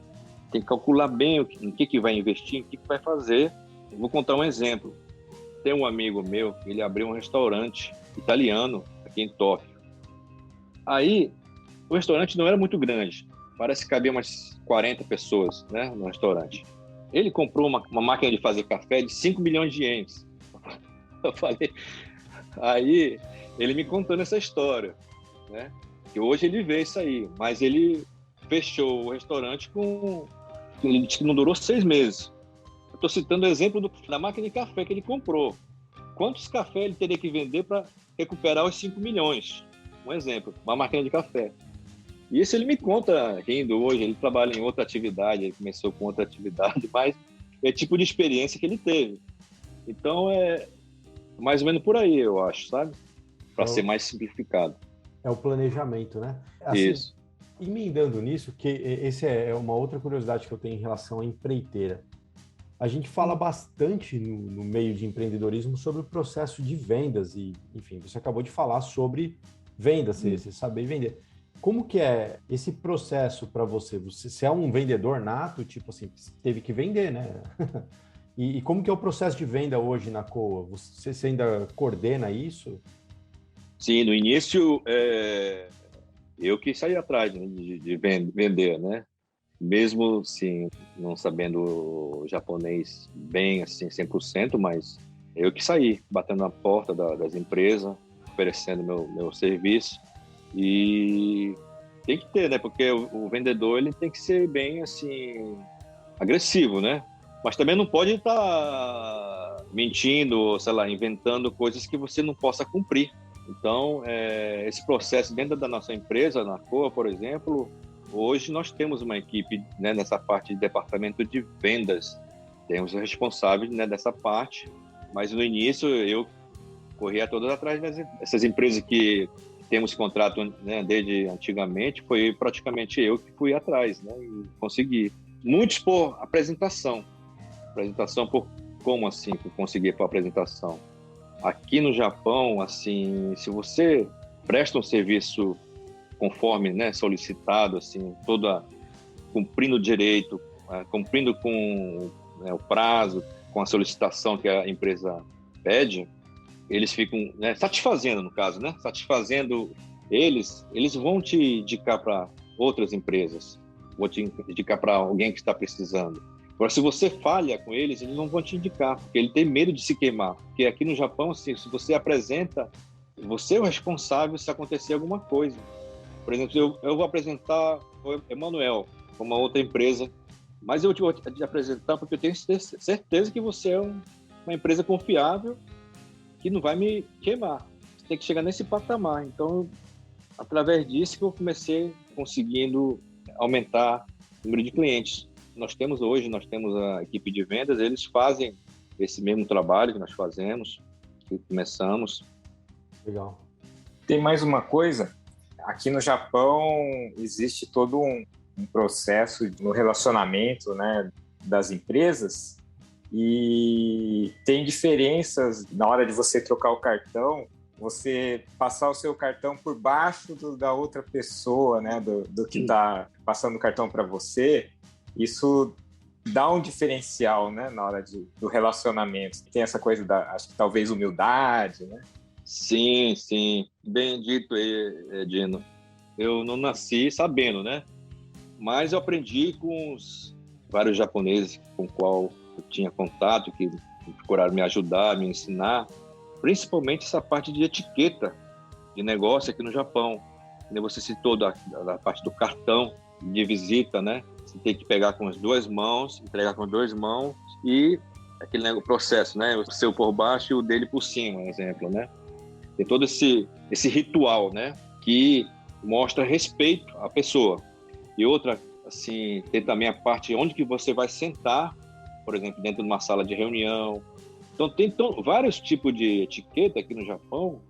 tem que calcular bem em que vai investir, em que vai fazer. Vou contar um exemplo. Tem um amigo meu, ele abriu um restaurante italiano aqui em Tóquio. Aí, o restaurante não era muito grande, parece que cabia umas 40 pessoas, né, no restaurante. Ele comprou uma máquina de fazer café de 5 milhões de ienes. Eu falei... Aí, ele me contando essa história, né, que hoje ele vê isso aí, mas ele fechou o restaurante ele disse que não durou 6 meses. Eu estou citando o exemplo da máquina de café que ele comprou. Quantos cafés ele teria que vender para recuperar os 5 milhões? Um exemplo, uma máquina de café. E isso ele me conta rindo hoje, ele trabalha em outra atividade, ele começou com outra atividade, mas é o tipo de experiência que ele teve. Então, é mais ou menos por aí, eu acho, sabe? Para ser mais simplificado. É o planejamento, né? Assim, isso. Emendando nisso, que esse é uma outra curiosidade que eu tenho em relação à empreiteira. A gente fala bastante no meio de empreendedorismo sobre o processo de vendas e, enfim, você acabou de falar sobre vendas, você saber vender. Como que é esse processo para você? Você é um vendedor nato, tipo assim, teve que vender, né? E como que é o processo de venda hoje na Coa? Você ainda coordena isso? Sim, no início, eu que saí atrás, né, de vender, né? Mesmo, assim, não sabendo japonês bem, assim, 100%, mas eu que saí, batendo na porta das empresas, oferecendo meu serviço. E tem que ter, né? Porque o vendedor, ele tem que ser bem, assim, agressivo, né? Mas também não pode estar mentindo, sei lá, inventando coisas que você não possa cumprir. Então, esse processo dentro da nossa empresa, na Coa, por exemplo, hoje nós temos uma equipe, né, nessa parte de departamento de vendas. Temos responsáveis, né, dessa parte, mas no início eu corria todas atrás dessas empresas que temos contrato, né, desde antigamente, foi praticamente eu que fui atrás, né, e consegui. Muitos por apresentação. Apresentação por como assim que eu consegui por apresentação? Aqui no Japão, assim, se você presta um serviço conforme, né, solicitado, assim, cumprindo o direito, cumprindo com, né, o prazo, com a solicitação que a empresa pede, eles ficam, né, satisfazendo, no caso, né, satisfazendo eles vão te indicar para outras empresas, vão te indicar para alguém que está precisando. Agora, se você falha com eles não vão te indicar, porque ele tem medo de se queimar. Porque aqui no Japão, assim, se você apresenta, você é o responsável se acontecer alguma coisa. Por exemplo, eu vou apresentar o Emanuel, uma outra empresa, mas eu vou te apresentar porque eu tenho certeza que você é uma empresa confiável que não vai me queimar. Você tem que chegar nesse patamar. Então, através disso que eu comecei conseguindo aumentar o número de clientes. Nós temos a equipe de vendas, eles fazem esse mesmo trabalho que nós fazemos, que começamos. Legal. Tem mais uma coisa. Aqui no Japão existe todo um processo no relacionamento, né, das empresas e tem diferenças na hora de você trocar o cartão, você passar o seu cartão por baixo da outra pessoa, né, do que está passando o cartão para você. Isso dá um diferencial, né, na hora do relacionamento. Tem essa coisa acho que talvez humildade, né? Sim, sim. Bem dito aí, Dino. Eu não nasci sabendo, né? Mas eu aprendi com os vários japoneses com qual eu tinha contato, que procuraram me ajudar, me ensinar. principalmente essa parte de etiqueta de negócio aqui no Japão. Você citou da parte do cartão de visita, né? Você tem que pegar com as 2 mãos, entregar com as 2 mãos e aquele processo, né? O seu por baixo e o dele por cima, exemplo, né? Tem todo esse ritual, né? Que mostra respeito à pessoa. E outra, assim, tem também a parte onde que você vai sentar, por exemplo, dentro de uma sala de reunião. Então, tem vários tipos de etiqueta aqui no Japão,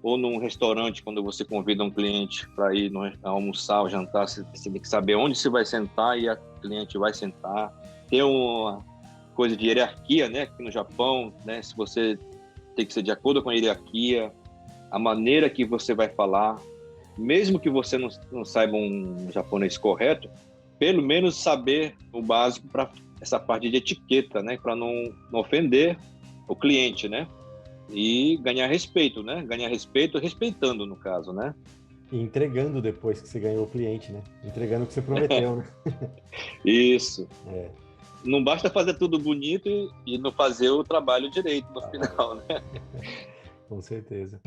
ou num restaurante, quando você convida um cliente para ir almoçar ou jantar, você tem que saber onde você vai sentar e a cliente vai sentar. Tem uma coisa de hierarquia, né? Aqui no Japão, né? Se você tem que ser de acordo com a hierarquia, a maneira que você vai falar, mesmo que você não saiba um japonês correto, pelo menos saber o básico para essa parte de etiqueta, né? Para não ofender o cliente, né? E ganhar respeito, né? Ganhar respeito respeitando, no caso, né? E entregando depois que você ganhou o cliente, né? Entregando o que você prometeu, né? Isso. Não basta fazer tudo bonito e não fazer o trabalho direito no final, né? Com certeza.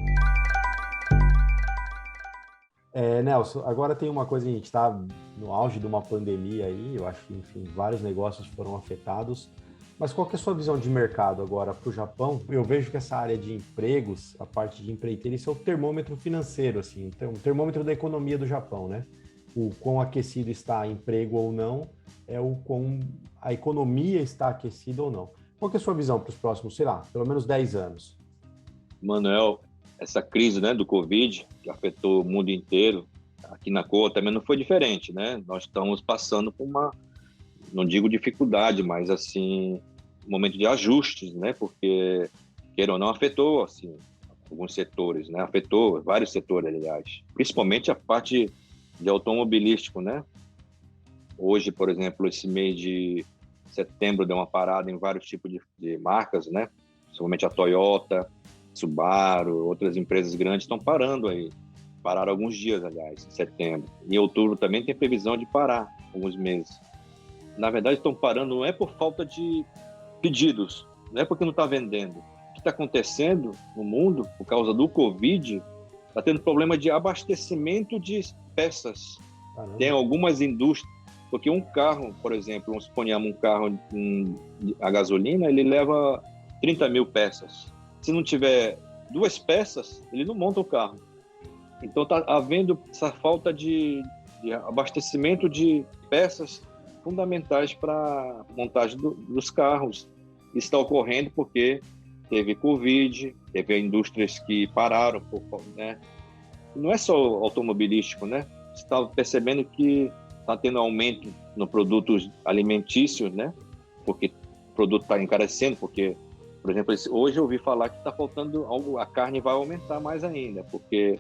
Nelson, agora tem uma coisa, a gente está no auge de uma pandemia aí, eu acho que, enfim, vários negócios foram afetados, mas qual que é a sua visão de mercado agora para o Japão? Eu vejo que essa área de empregos, a parte de empreiteiro, isso é o termômetro financeiro, assim, então, o termômetro da economia do Japão, né? O quão aquecido está emprego ou não, é o quão a economia está aquecida ou não. Qual que é a sua visão para os próximos, sei lá, pelo menos 10 anos? Manuel, essa crise, né, do Covid, que afetou o mundo inteiro, aqui na Coa também não foi diferente, né? Nós estamos passando por uma, não digo dificuldade, mas assim, um momento de ajustes, né? Porque, queira ou não, afetou, assim, alguns setores, né? Afetou vários setores, aliás. Principalmente a parte de automobilístico, né? Hoje, por exemplo, esse mês de setembro deu uma parada em vários tipos de marcas, né? Principalmente a Toyota, Subaru, outras empresas grandes estão parando aí. Pararam alguns dias, aliás, em setembro. Em outubro também tem previsão de parar alguns meses. Na verdade, estão parando não é por falta de pedidos, não é porque não está vendendo. O que está acontecendo no mundo, por causa do Covid, está tendo problema de abastecimento de peças. Caramba. Tem algumas indústrias, porque um carro, por exemplo, suponhamos um carro a gasolina, ele leva 30 mil peças. Se não tiver 2 peças, ele não monta o carro. Então está havendo essa falta de abastecimento de peças fundamentais para a montagem dos carros. Isso está ocorrendo porque teve Covid, teve indústrias que pararam, né? Não é só automobilístico, né? Você está percebendo que está tendo aumento no produtos alimentícios, né? Porque o produto está encarecendo, porque, por exemplo, hoje eu ouvi falar que está faltando algo, a carne vai aumentar mais ainda, porque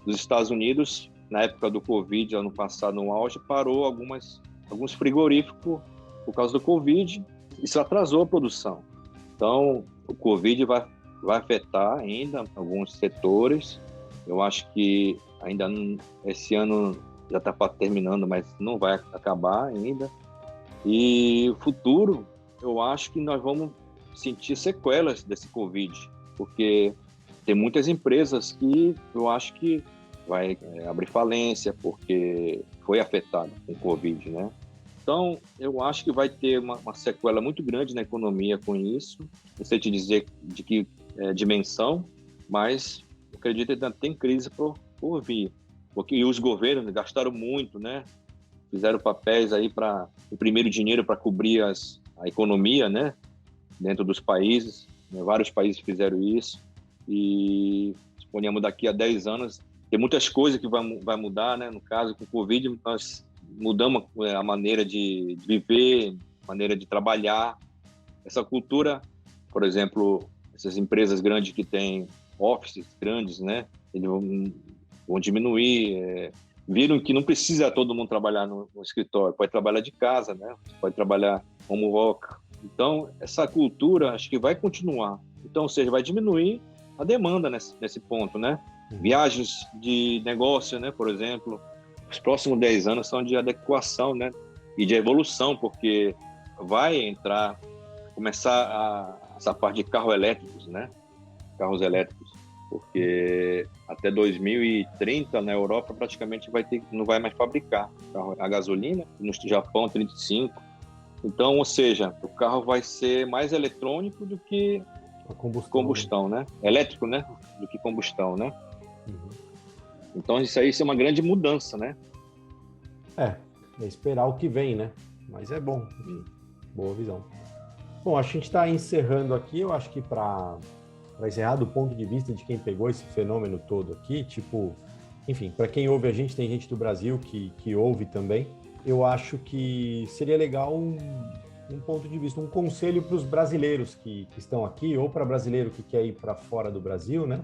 nos Estados Unidos, na época do Covid, ano passado, no auge, parou alguns frigoríficos por causa do Covid. Isso atrasou a produção. Então, o Covid vai afetar ainda alguns setores. Eu acho que ainda esse ano já está terminando, mas não vai acabar ainda. E o futuro, eu acho que nós vamos sentir sequelas desse Covid, porque tem muitas empresas que eu acho que vai abrir falência porque foi afetado com o Covid, né? Então, eu acho que vai ter uma sequela muito grande na economia com isso. Não sei te dizer de que dimensão, mas eu acredito que ainda tem crise por vir. Porque os governos gastaram muito, né? Fizeram papéis aí para imprimir dinheiro para cobrir a economia, né? Dentro dos países. Vários países fizeram isso. E, suponhamos, daqui a 10 anos, tem muitas coisas que vai mudar, né? No caso, com o Covid, nós mudamos a maneira de viver, maneira de trabalhar. Essa cultura, por exemplo, essas empresas grandes que têm offices grandes, né? Eles vão diminuir. Viram que não precisa todo mundo trabalhar no escritório, pode trabalhar de casa, né? Pode trabalhar home work. Então, essa cultura acho que vai continuar. Então, ou seja, vai diminuir a demanda nesse ponto, né? Viagens de negócio, né? Por exemplo, os próximos 10 anos são de adequação, né? E de evolução, porque vai começar essa parte de carros elétricos, né? carros elétricos, porque até 2030 na Europa praticamente não vai mais fabricar carro a gasolina, no Japão 35. Então, ou seja, o carro vai ser mais eletrônico do que A combustão, né? Elétrico, né? Do que combustão, né? Uhum. Então isso aí é uma grande mudança, né? É esperar o que vem, né? Mas é bom, boa visão. Bom, acho que a gente está encerrando aqui. Eu acho que para encerrar do ponto de vista de quem pegou esse fenômeno todo aqui, tipo, enfim, para quem ouve a gente, tem gente do Brasil que ouve também. Eu acho que seria legal um ponto de vista, um conselho para os brasileiros que estão aqui, ou para brasileiro que quer ir para fora do Brasil, né?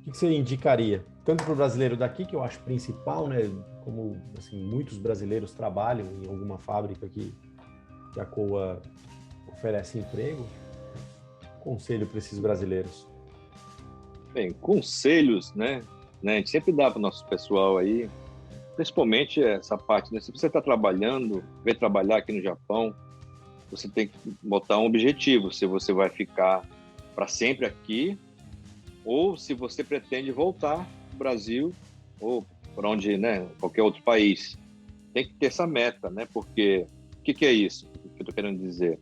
O que você indicaria? Tanto para o brasileiro daqui, que eu acho principal, né? Como assim, muitos brasileiros trabalham em alguma fábrica que a COA oferece emprego. Conselho para esses brasileiros? Bem, conselhos, né? A gente sempre dá para o nosso pessoal aí, principalmente essa parte, né? Se você está trabalhando, veio trabalhar aqui no Japão, você tem que botar um objetivo, se você vai ficar para sempre aqui ou se você pretende voltar para o Brasil ou para onde, né, qualquer outro país. Tem que ter essa meta, né? Porque o que é isso que eu estou querendo dizer?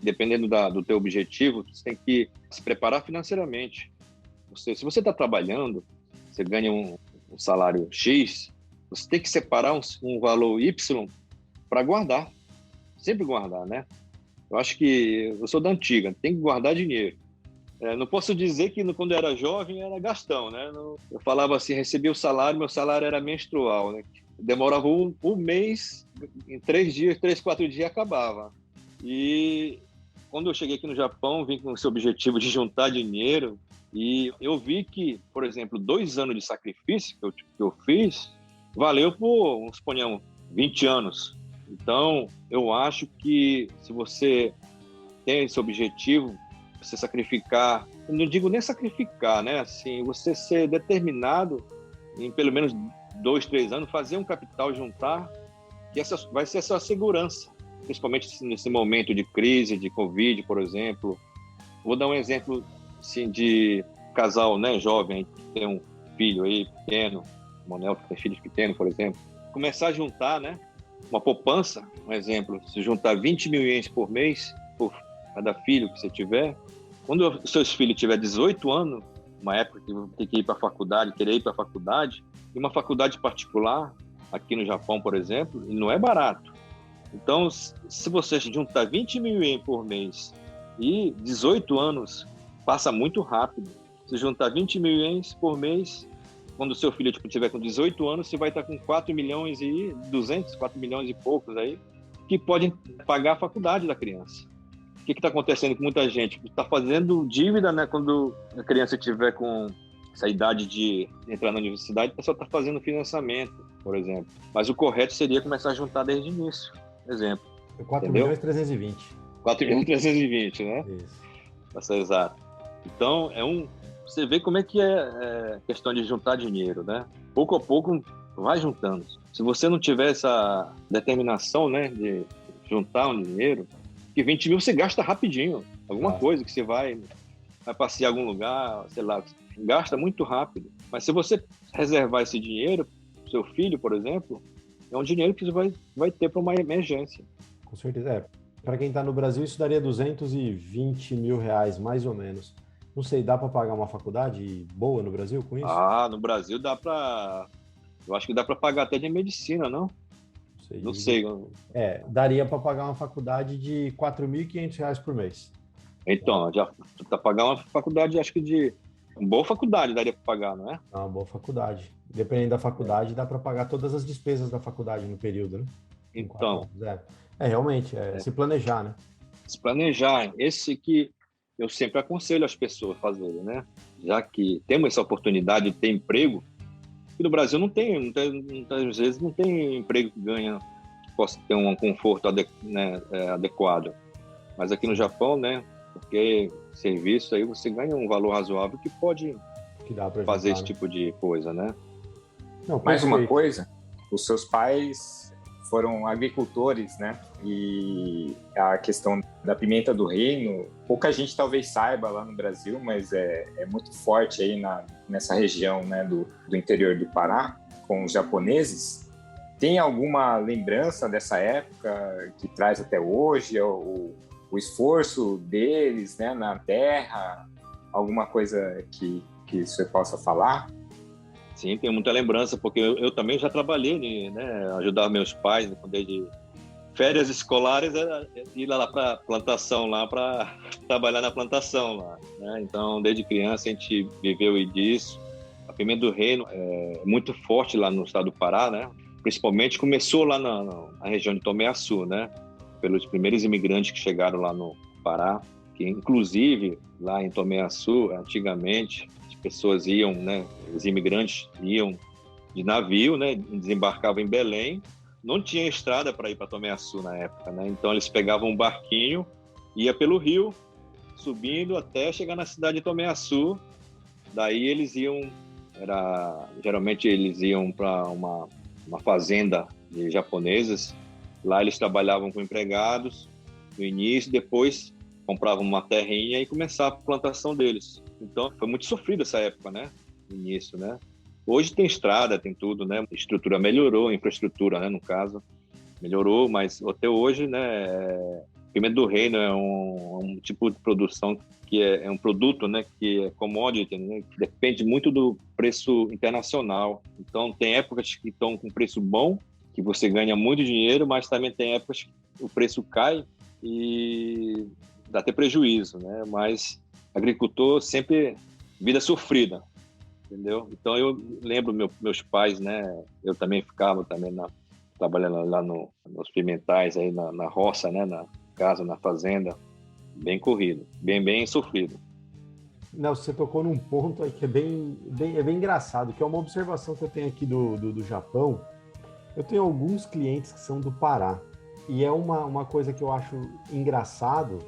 Dependendo do teu objetivo, você tem que se preparar financeiramente. Se você está trabalhando, você ganha um salário X, você tem que separar um valor Y para guardar. Sempre guardar, né? Eu acho que eu sou da antiga, tem que guardar dinheiro. Não posso dizer que quando eu era jovem era gastão, né? Eu falava assim, recebia o salário, meu salário era menstrual, né? Demorava um mês, em 3 dias, 3, 4 dias acabava. E quando eu cheguei aqui no Japão, vim com esse objetivo de juntar dinheiro e eu vi que, por exemplo, 2 anos de sacrifício que eu fiz, valeu por, vamos suponhamos, 20 anos. Então, eu acho que se você tem esse objetivo, você sacrificar, eu não digo nem sacrificar, né? Assim, você ser determinado em pelo menos 2, 3 anos, fazer um capital, juntar, que essa vai ser a sua segurança, principalmente nesse momento de crise, de Covid, por exemplo. Vou dar um exemplo assim, de casal, né, jovem, que tem um filho aí pequeno, o Manel que tem filhos pequenos, por exemplo. Começar a juntar, né? Uma poupança, um exemplo, se juntar 20 mil ienes por mês, por cada filho que você tiver, quando os seus filhos tiverem 18 anos, uma época que tem que ir para a faculdade, querer ir para a faculdade, e uma faculdade particular, aqui no Japão, por exemplo, não é barato. Então, se você juntar 20 mil ienes por mês e 18 anos, passa muito rápido. Se juntar 20 mil ienes por mês, quando o seu filho tiver com 18 anos, você vai estar com 4 milhões e 200, 4 milhões e poucos aí, que podem pagar a faculdade da criança. O que está acontecendo com muita gente? Está fazendo dívida, né? Quando a criança estiver com essa idade de entrar na universidade, a pessoa está fazendo financiamento, por exemplo. Mas o correto seria começar a juntar desde o início, por exemplo. 4 milhões e 320. 4 milhões e 320, né? Isso. Para ser exato. Então, você vê como é que é questão de juntar dinheiro, né? Pouco a pouco, vai juntando. Se você não tiver essa determinação, né, de juntar um dinheiro, que 20 mil você gasta rapidinho. Alguma coisa que você vai passear em algum lugar, sei lá, gasta muito rápido. Mas se você reservar esse dinheiro, seu filho, por exemplo, é um dinheiro que você vai ter para uma emergência. Com certeza. Para quem está no Brasil, isso daria 220 mil reais, mais ou menos. Não sei, dá para pagar uma faculdade boa no Brasil com isso? No Brasil dá para... Eu acho que dá para pagar até de medicina, não? Não sei. Daria para pagar uma faculdade de R$ 4.500 por mês. Então, já tá pagar uma faculdade, acho que de... Uma boa faculdade daria para pagar, não é? Uma boa faculdade. Dependendo da faculdade, dá para pagar todas as despesas da faculdade no período, né? Então... Realmente, se planejar, né? Se planejar. Esse que eu sempre aconselho as pessoas a fazerem, né? Já que temos essa oportunidade de ter emprego, e no Brasil muitas vezes não tem emprego que possa ter um conforto adequado. Mas aqui no Japão, né? Porque serviço aí você ganha um valor razoável que pode fazer esse tipo de coisa, né? Mais uma coisa, os seus pais foram agricultores, né? E a questão da pimenta do reino, pouca gente talvez saiba lá no Brasil, mas é muito forte aí nessa região, né, do interior do Pará, com os japoneses. Tem alguma lembrança dessa época que traz até hoje, o esforço deles, né, na terra? Alguma coisa que você possa falar? Sim, tenho muita lembrança, porque eu também já trabalhei, né, ajudar meus pais, né, desde férias escolares, era ir lá para plantação, lá para trabalhar na plantação lá, né? Então, desde criança a gente viveu disso. A pimenta do reino é muito forte lá no estado do Pará, né? Principalmente começou lá na região de Tomé Açu, né? Pelos primeiros imigrantes que chegaram lá no Pará, que inclusive lá em Tomé Açu, antigamente, as pessoas iam, né? Os imigrantes iam de navio, né? Desembarcavam em Belém. Não tinha estrada para ir para Tomé Açu na época, né? Então eles pegavam um barquinho, ia pelo rio, subindo até chegar na cidade de Tomé Açu. Daí eles iam, geralmente eles iam para uma fazenda de japoneses. Lá eles trabalhavam com empregados no início, depois compravam uma terrinha e começavam a plantação deles. Então foi muito sofrido essa época, né? No início, né? Hoje tem estrada, tem tudo, né? A estrutura melhorou, a infraestrutura, né? No caso, melhorou, mas até hoje, né? Pimenta do reino é um tipo de produção que é um produto, né? Que é commodity, né? Que depende muito do preço internacional. Então, tem épocas que estão com preço bom, que você ganha muito dinheiro, mas também tem épocas que o preço cai e dá até prejuízo, né? Mas agricultor sempre vida sofrida. Entendeu? Então eu lembro meus pais, né? Eu também ficava trabalhando lá nos pimentais aí na roça, né? Na casa, na fazenda, bem corrido, bem sofrido. Não, você tocou num ponto aí que é bem engraçado, que é uma observação que eu tenho aqui do Japão. Eu tenho alguns clientes que são do Pará e é uma coisa que eu acho engraçado.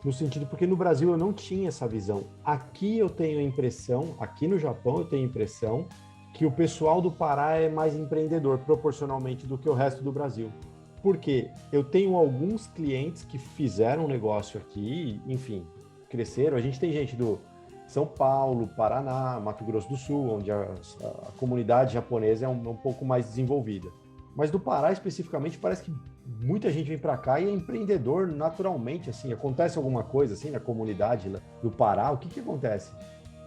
No sentido, porque no Brasil eu não tinha essa visão. Aqui eu tenho a impressão, aqui no Japão eu tenho a impressão que o pessoal do Pará é mais empreendedor proporcionalmente do que o resto do Brasil. Por quê? Eu tenho alguns clientes que fizeram um negócio aqui, enfim, cresceram. A gente tem gente do São Paulo, Paraná, Mato Grosso do Sul, onde a comunidade japonesa é um pouco mais desenvolvida. Mas do Pará especificamente parece que muita gente vem para cá e é empreendedor naturalmente, assim. Acontece alguma coisa assim na comunidade do Pará? O que acontece?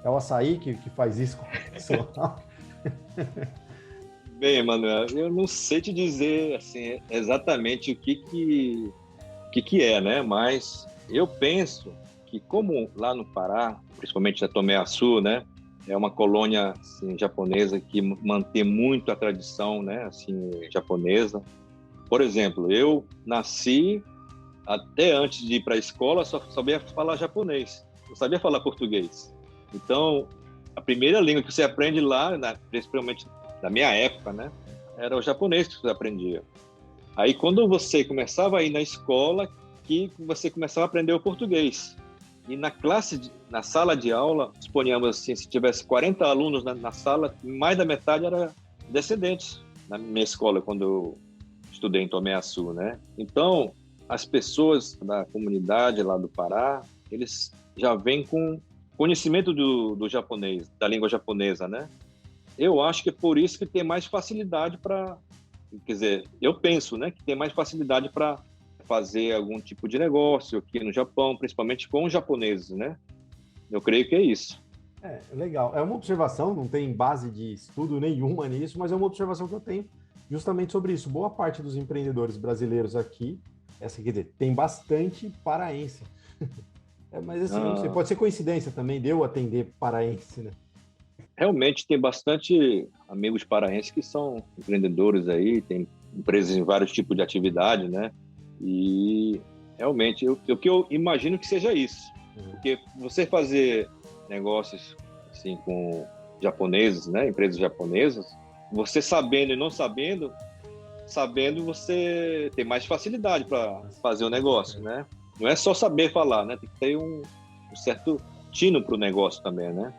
É o açaí que faz isso com o pessoal? Bem, Manuel, eu não sei te dizer assim exatamente o que é, né? Mas eu penso que como lá no Pará, principalmente na Tomé Açu, né? É uma colônia assim, japonesa que mantém muito a tradição, né? Assim, japonesa. Por exemplo, eu nasci, até antes de ir para a escola, só sabia falar japonês, não sabia falar português. Então, a primeira língua que você aprende lá, principalmente na minha época, né, era o japonês que você aprendia. Aí, quando você começava a ir na escola, que você começava a aprender o português. E na sala de aula, suponhamos assim, se tivesse 40 alunos na sala, mais da metade era descendentes na minha escola, quando eu estudei em Tomé Açu, né? Então, as pessoas da comunidade lá do Pará, eles já vêm com conhecimento do japonês, da língua japonesa, né? Eu acho que é por isso que tem mais facilidade para... Quer dizer, eu penso, né, que tem mais facilidade para fazer algum tipo de negócio aqui no Japão, principalmente com os japoneses, né? Eu creio que é isso. É, legal. É uma observação, não tem base de estudo nenhuma nisso, mas é uma observação que eu tenho justamente sobre isso. Boa parte dos empreendedores brasileiros aqui, quer dizer, tem bastante paraense. Mas assim, não sei, pode ser coincidência também de eu atender paraense, né? Realmente tem bastante amigos paraenses que são empreendedores aí, tem empresas em vários tipos de atividade, né? E realmente, o que eu imagino que seja isso. Porque você fazer negócios assim com japoneses, né, empresas japonesas, você sabendo e não sabendo você tem mais facilidade para fazer o negócio, né? Não é só saber falar, né? Tem que ter um certo tino para o negócio também, né?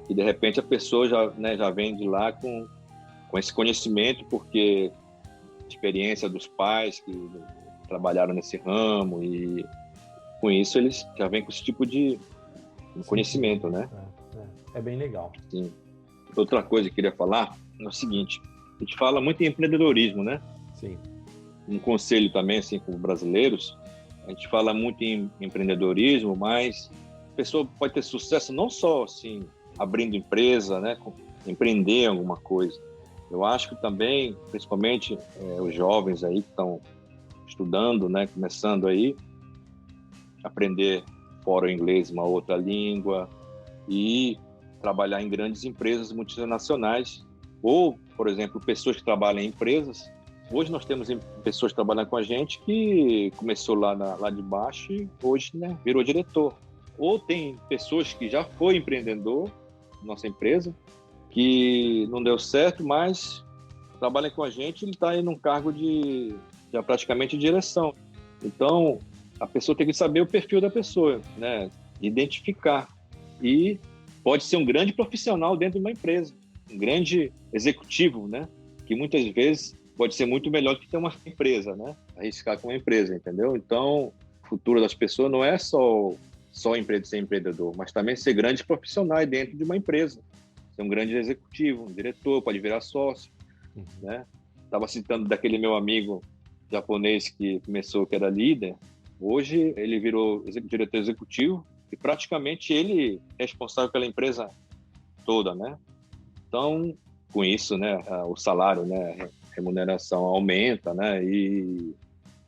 E de repente a pessoa já vem de lá com esse conhecimento, porque experiência dos pais que trabalharam nesse ramo e com isso eles já vêm com esse tipo de conhecimento, né? É bem legal. Sim. Outra coisa que eu queria falar é o seguinte, a gente fala muito em empreendedorismo, né? Sim. Um conselho também, assim, com os brasileiros, a gente fala muito em empreendedorismo, mas a pessoa pode ter sucesso não só, assim, abrindo empresa, né? Empreender alguma coisa. Eu acho que também, principalmente os jovens aí que estão estudando, né? Começando aí, aprender fora o inglês uma outra língua e trabalhar em grandes empresas multinacionais ou, por exemplo, pessoas que trabalham em empresas. Hoje nós temos pessoas trabalhando com a gente que começou lá de baixo e hoje, né, virou diretor. Ou tem pessoas que já foi empreendedor, nossa empresa, que não deu certo, mas trabalha com a gente, ele está aí num cargo de já praticamente direção. Então, a pessoa tem que saber o perfil da pessoa, né? Identificar. E pode ser um grande profissional dentro de uma empresa, um grande executivo, né? Que muitas vezes pode ser muito melhor do que ter uma empresa, né? Arriscar com uma empresa, entendeu? Então, o futuro das pessoas não é só ser empreendedor, mas também ser grandes profissionais dentro de uma empresa. Ser um grande executivo, um diretor, pode virar sócio, né? Estava citando daquele meu amigo japonês que começou, que era líder. Hoje ele virou diretor executivo e praticamente ele é responsável pela empresa toda, né? Então, com isso, né, o salário, né, a remuneração aumenta, né? E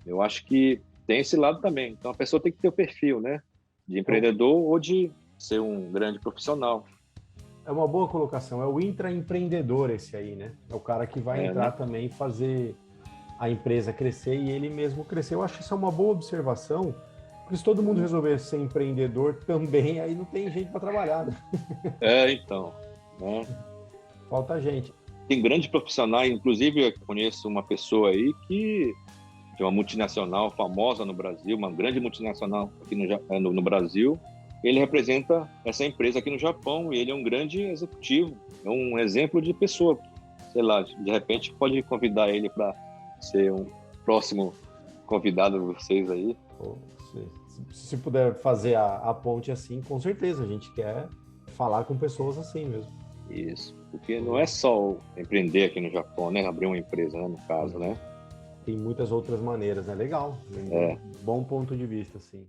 eu acho que tem esse lado também. Então, a pessoa tem que ter o perfil, né, de empreendedor ou de ser um grande profissional. É uma boa colocação. É o intraempreendedor esse aí, né? É o cara que vai entrar, né, também e fazer a empresa crescer e ele mesmo crescer. Eu acho que isso é uma boa observação, porque se todo mundo resolver ser empreendedor também, aí não tem gente para trabalhar, né? Então, né? Falta gente. Tem grandes profissionais, inclusive eu conheço uma pessoa aí que é uma multinacional famosa no Brasil, uma grande multinacional aqui no Brasil. Ele representa essa empresa aqui no Japão e ele é um grande executivo, é um exemplo de pessoa. Sei lá, de repente pode convidar ele para ser um próximo convidado de vocês aí. Se puder fazer a ponte assim, com certeza, a gente quer falar com pessoas assim mesmo. Isso, porque não é só empreender aqui no Japão, né? Abrir uma empresa, né? No caso, né? Tem muitas outras maneiras, né? Legal, bom ponto de vista, sim.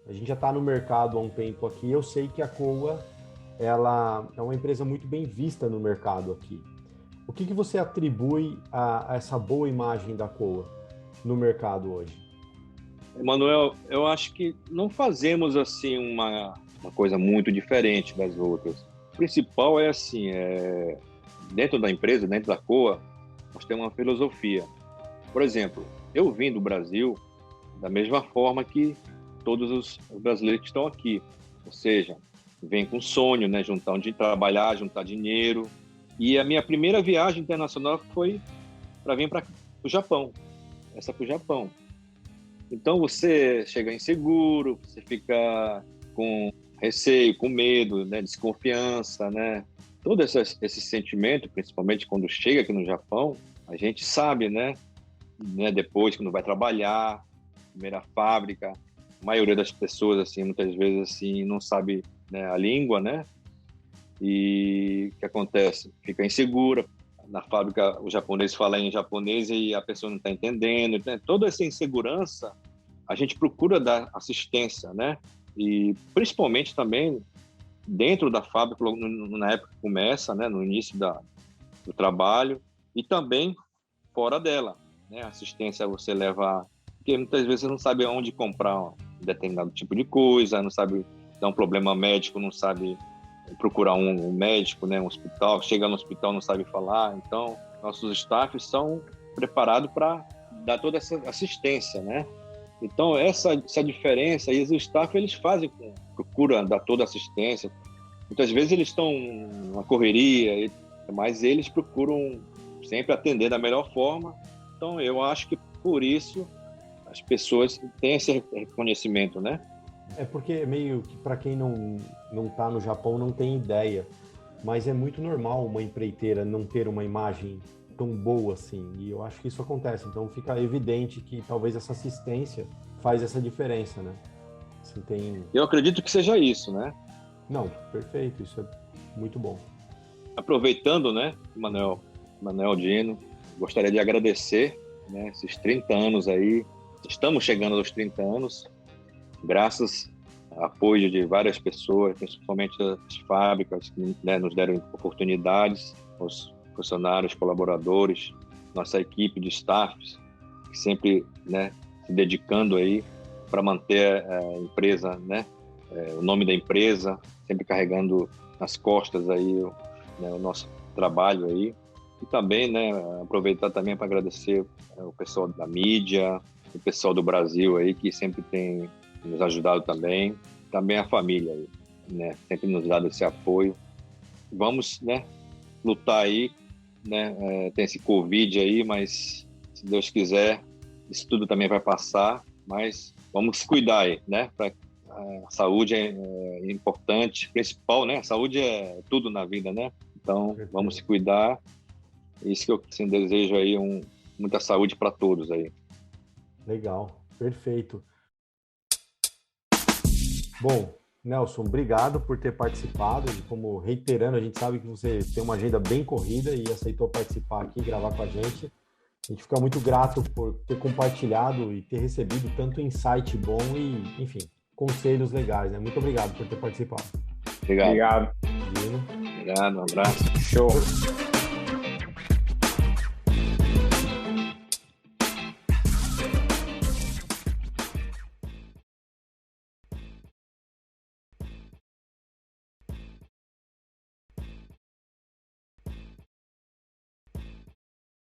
A gente já está no mercado há um tempo aqui, eu sei que a Kowa, ela é uma empresa muito bem vista no mercado aqui. O que você atribui a essa boa imagem da Kowa no mercado hoje? Emanuel, eu acho que não fazemos assim uma coisa muito diferente das outras. O principal é assim, dentro da empresa, dentro da Kowa, nós temos uma filosofia. Por exemplo, eu vim do Brasil da mesma forma que todos os brasileiros que estão aqui. Ou seja, vem com sonho, né? Trabalhar, juntar dinheiro. E a minha primeira viagem internacional foi para vir para o Japão. Essa para o Japão. Então você chega inseguro, você fica com receio, com medo, né? Desconfiança, né? Todo esse sentimento, principalmente quando chega aqui no Japão, a gente sabe, né? Depois, quando vai trabalhar, primeira fábrica, a maioria das pessoas, assim, muitas vezes, assim, não sabe, né, a língua, né? E o que acontece? Fica insegura. Na fábrica, o japonês fala em japonês e a pessoa não está entendendo. Então, toda essa insegurança, a gente procura dar assistência, né? E principalmente também dentro da fábrica, na época que começa, né? No início do trabalho e também fora dela, né? Assistência você leva... Porque muitas vezes você não sabe onde comprar um determinado tipo de coisa, não sabe dar um problema médico, não sabe procurar um médico, né, um hospital, chega no hospital não sabe falar. Então, nossos staffs são preparados para dar toda essa assistência, né? Então, essa diferença, e os staff, eles procuram dar toda a assistência. Muitas vezes eles estão na correria, mas eles procuram sempre atender da melhor forma. Então, eu acho que por isso as pessoas têm esse reconhecimento, né? É porque meio que para quem não está no Japão não tem ideia, mas é muito normal uma empreiteira não ter uma imagem tão boa assim. E eu acho que isso acontece. Então fica evidente que talvez essa assistência faz essa diferença, né? Assim, Eu acredito que seja isso, né? Não, perfeito. Isso é muito bom. Aproveitando, né, Manuel Dino, gostaria de agradecer, né, esses 30 anos aí. Estamos chegando aos 30 anos, graças ao apoio de várias pessoas, principalmente das fábricas que, né, nos deram oportunidades, os funcionários, colaboradores, nossa equipe de staffs, que sempre, né, se dedicando aí para manter a empresa, né, o nome da empresa, sempre carregando nas costas aí, né, o nosso trabalho aí. E também, né, aproveitar também para agradecer o pessoal da mídia, o pessoal do Brasil aí, que sempre tem nos ajudado também a família aí, né, sempre nos dado esse apoio. Vamos, né, lutar aí, né, tem esse Covid aí, mas se Deus quiser, isso tudo também vai passar, mas vamos se cuidar aí, né, a saúde é importante, principal, né, a saúde é tudo na vida, né, então vamos se cuidar. Isso que eu assim, desejo aí, muita saúde para todos aí. Legal, perfeito. Bom, Nelson, obrigado por ter participado. E como reiterando, a gente sabe que você tem uma agenda bem corrida e aceitou participar aqui, gravar com a gente. A gente fica muito grato por ter compartilhado e ter recebido tanto insight bom e, enfim, conselhos legais, né? Muito obrigado por ter participado. Obrigado. Obrigado. Dino. Obrigado, um abraço. Show.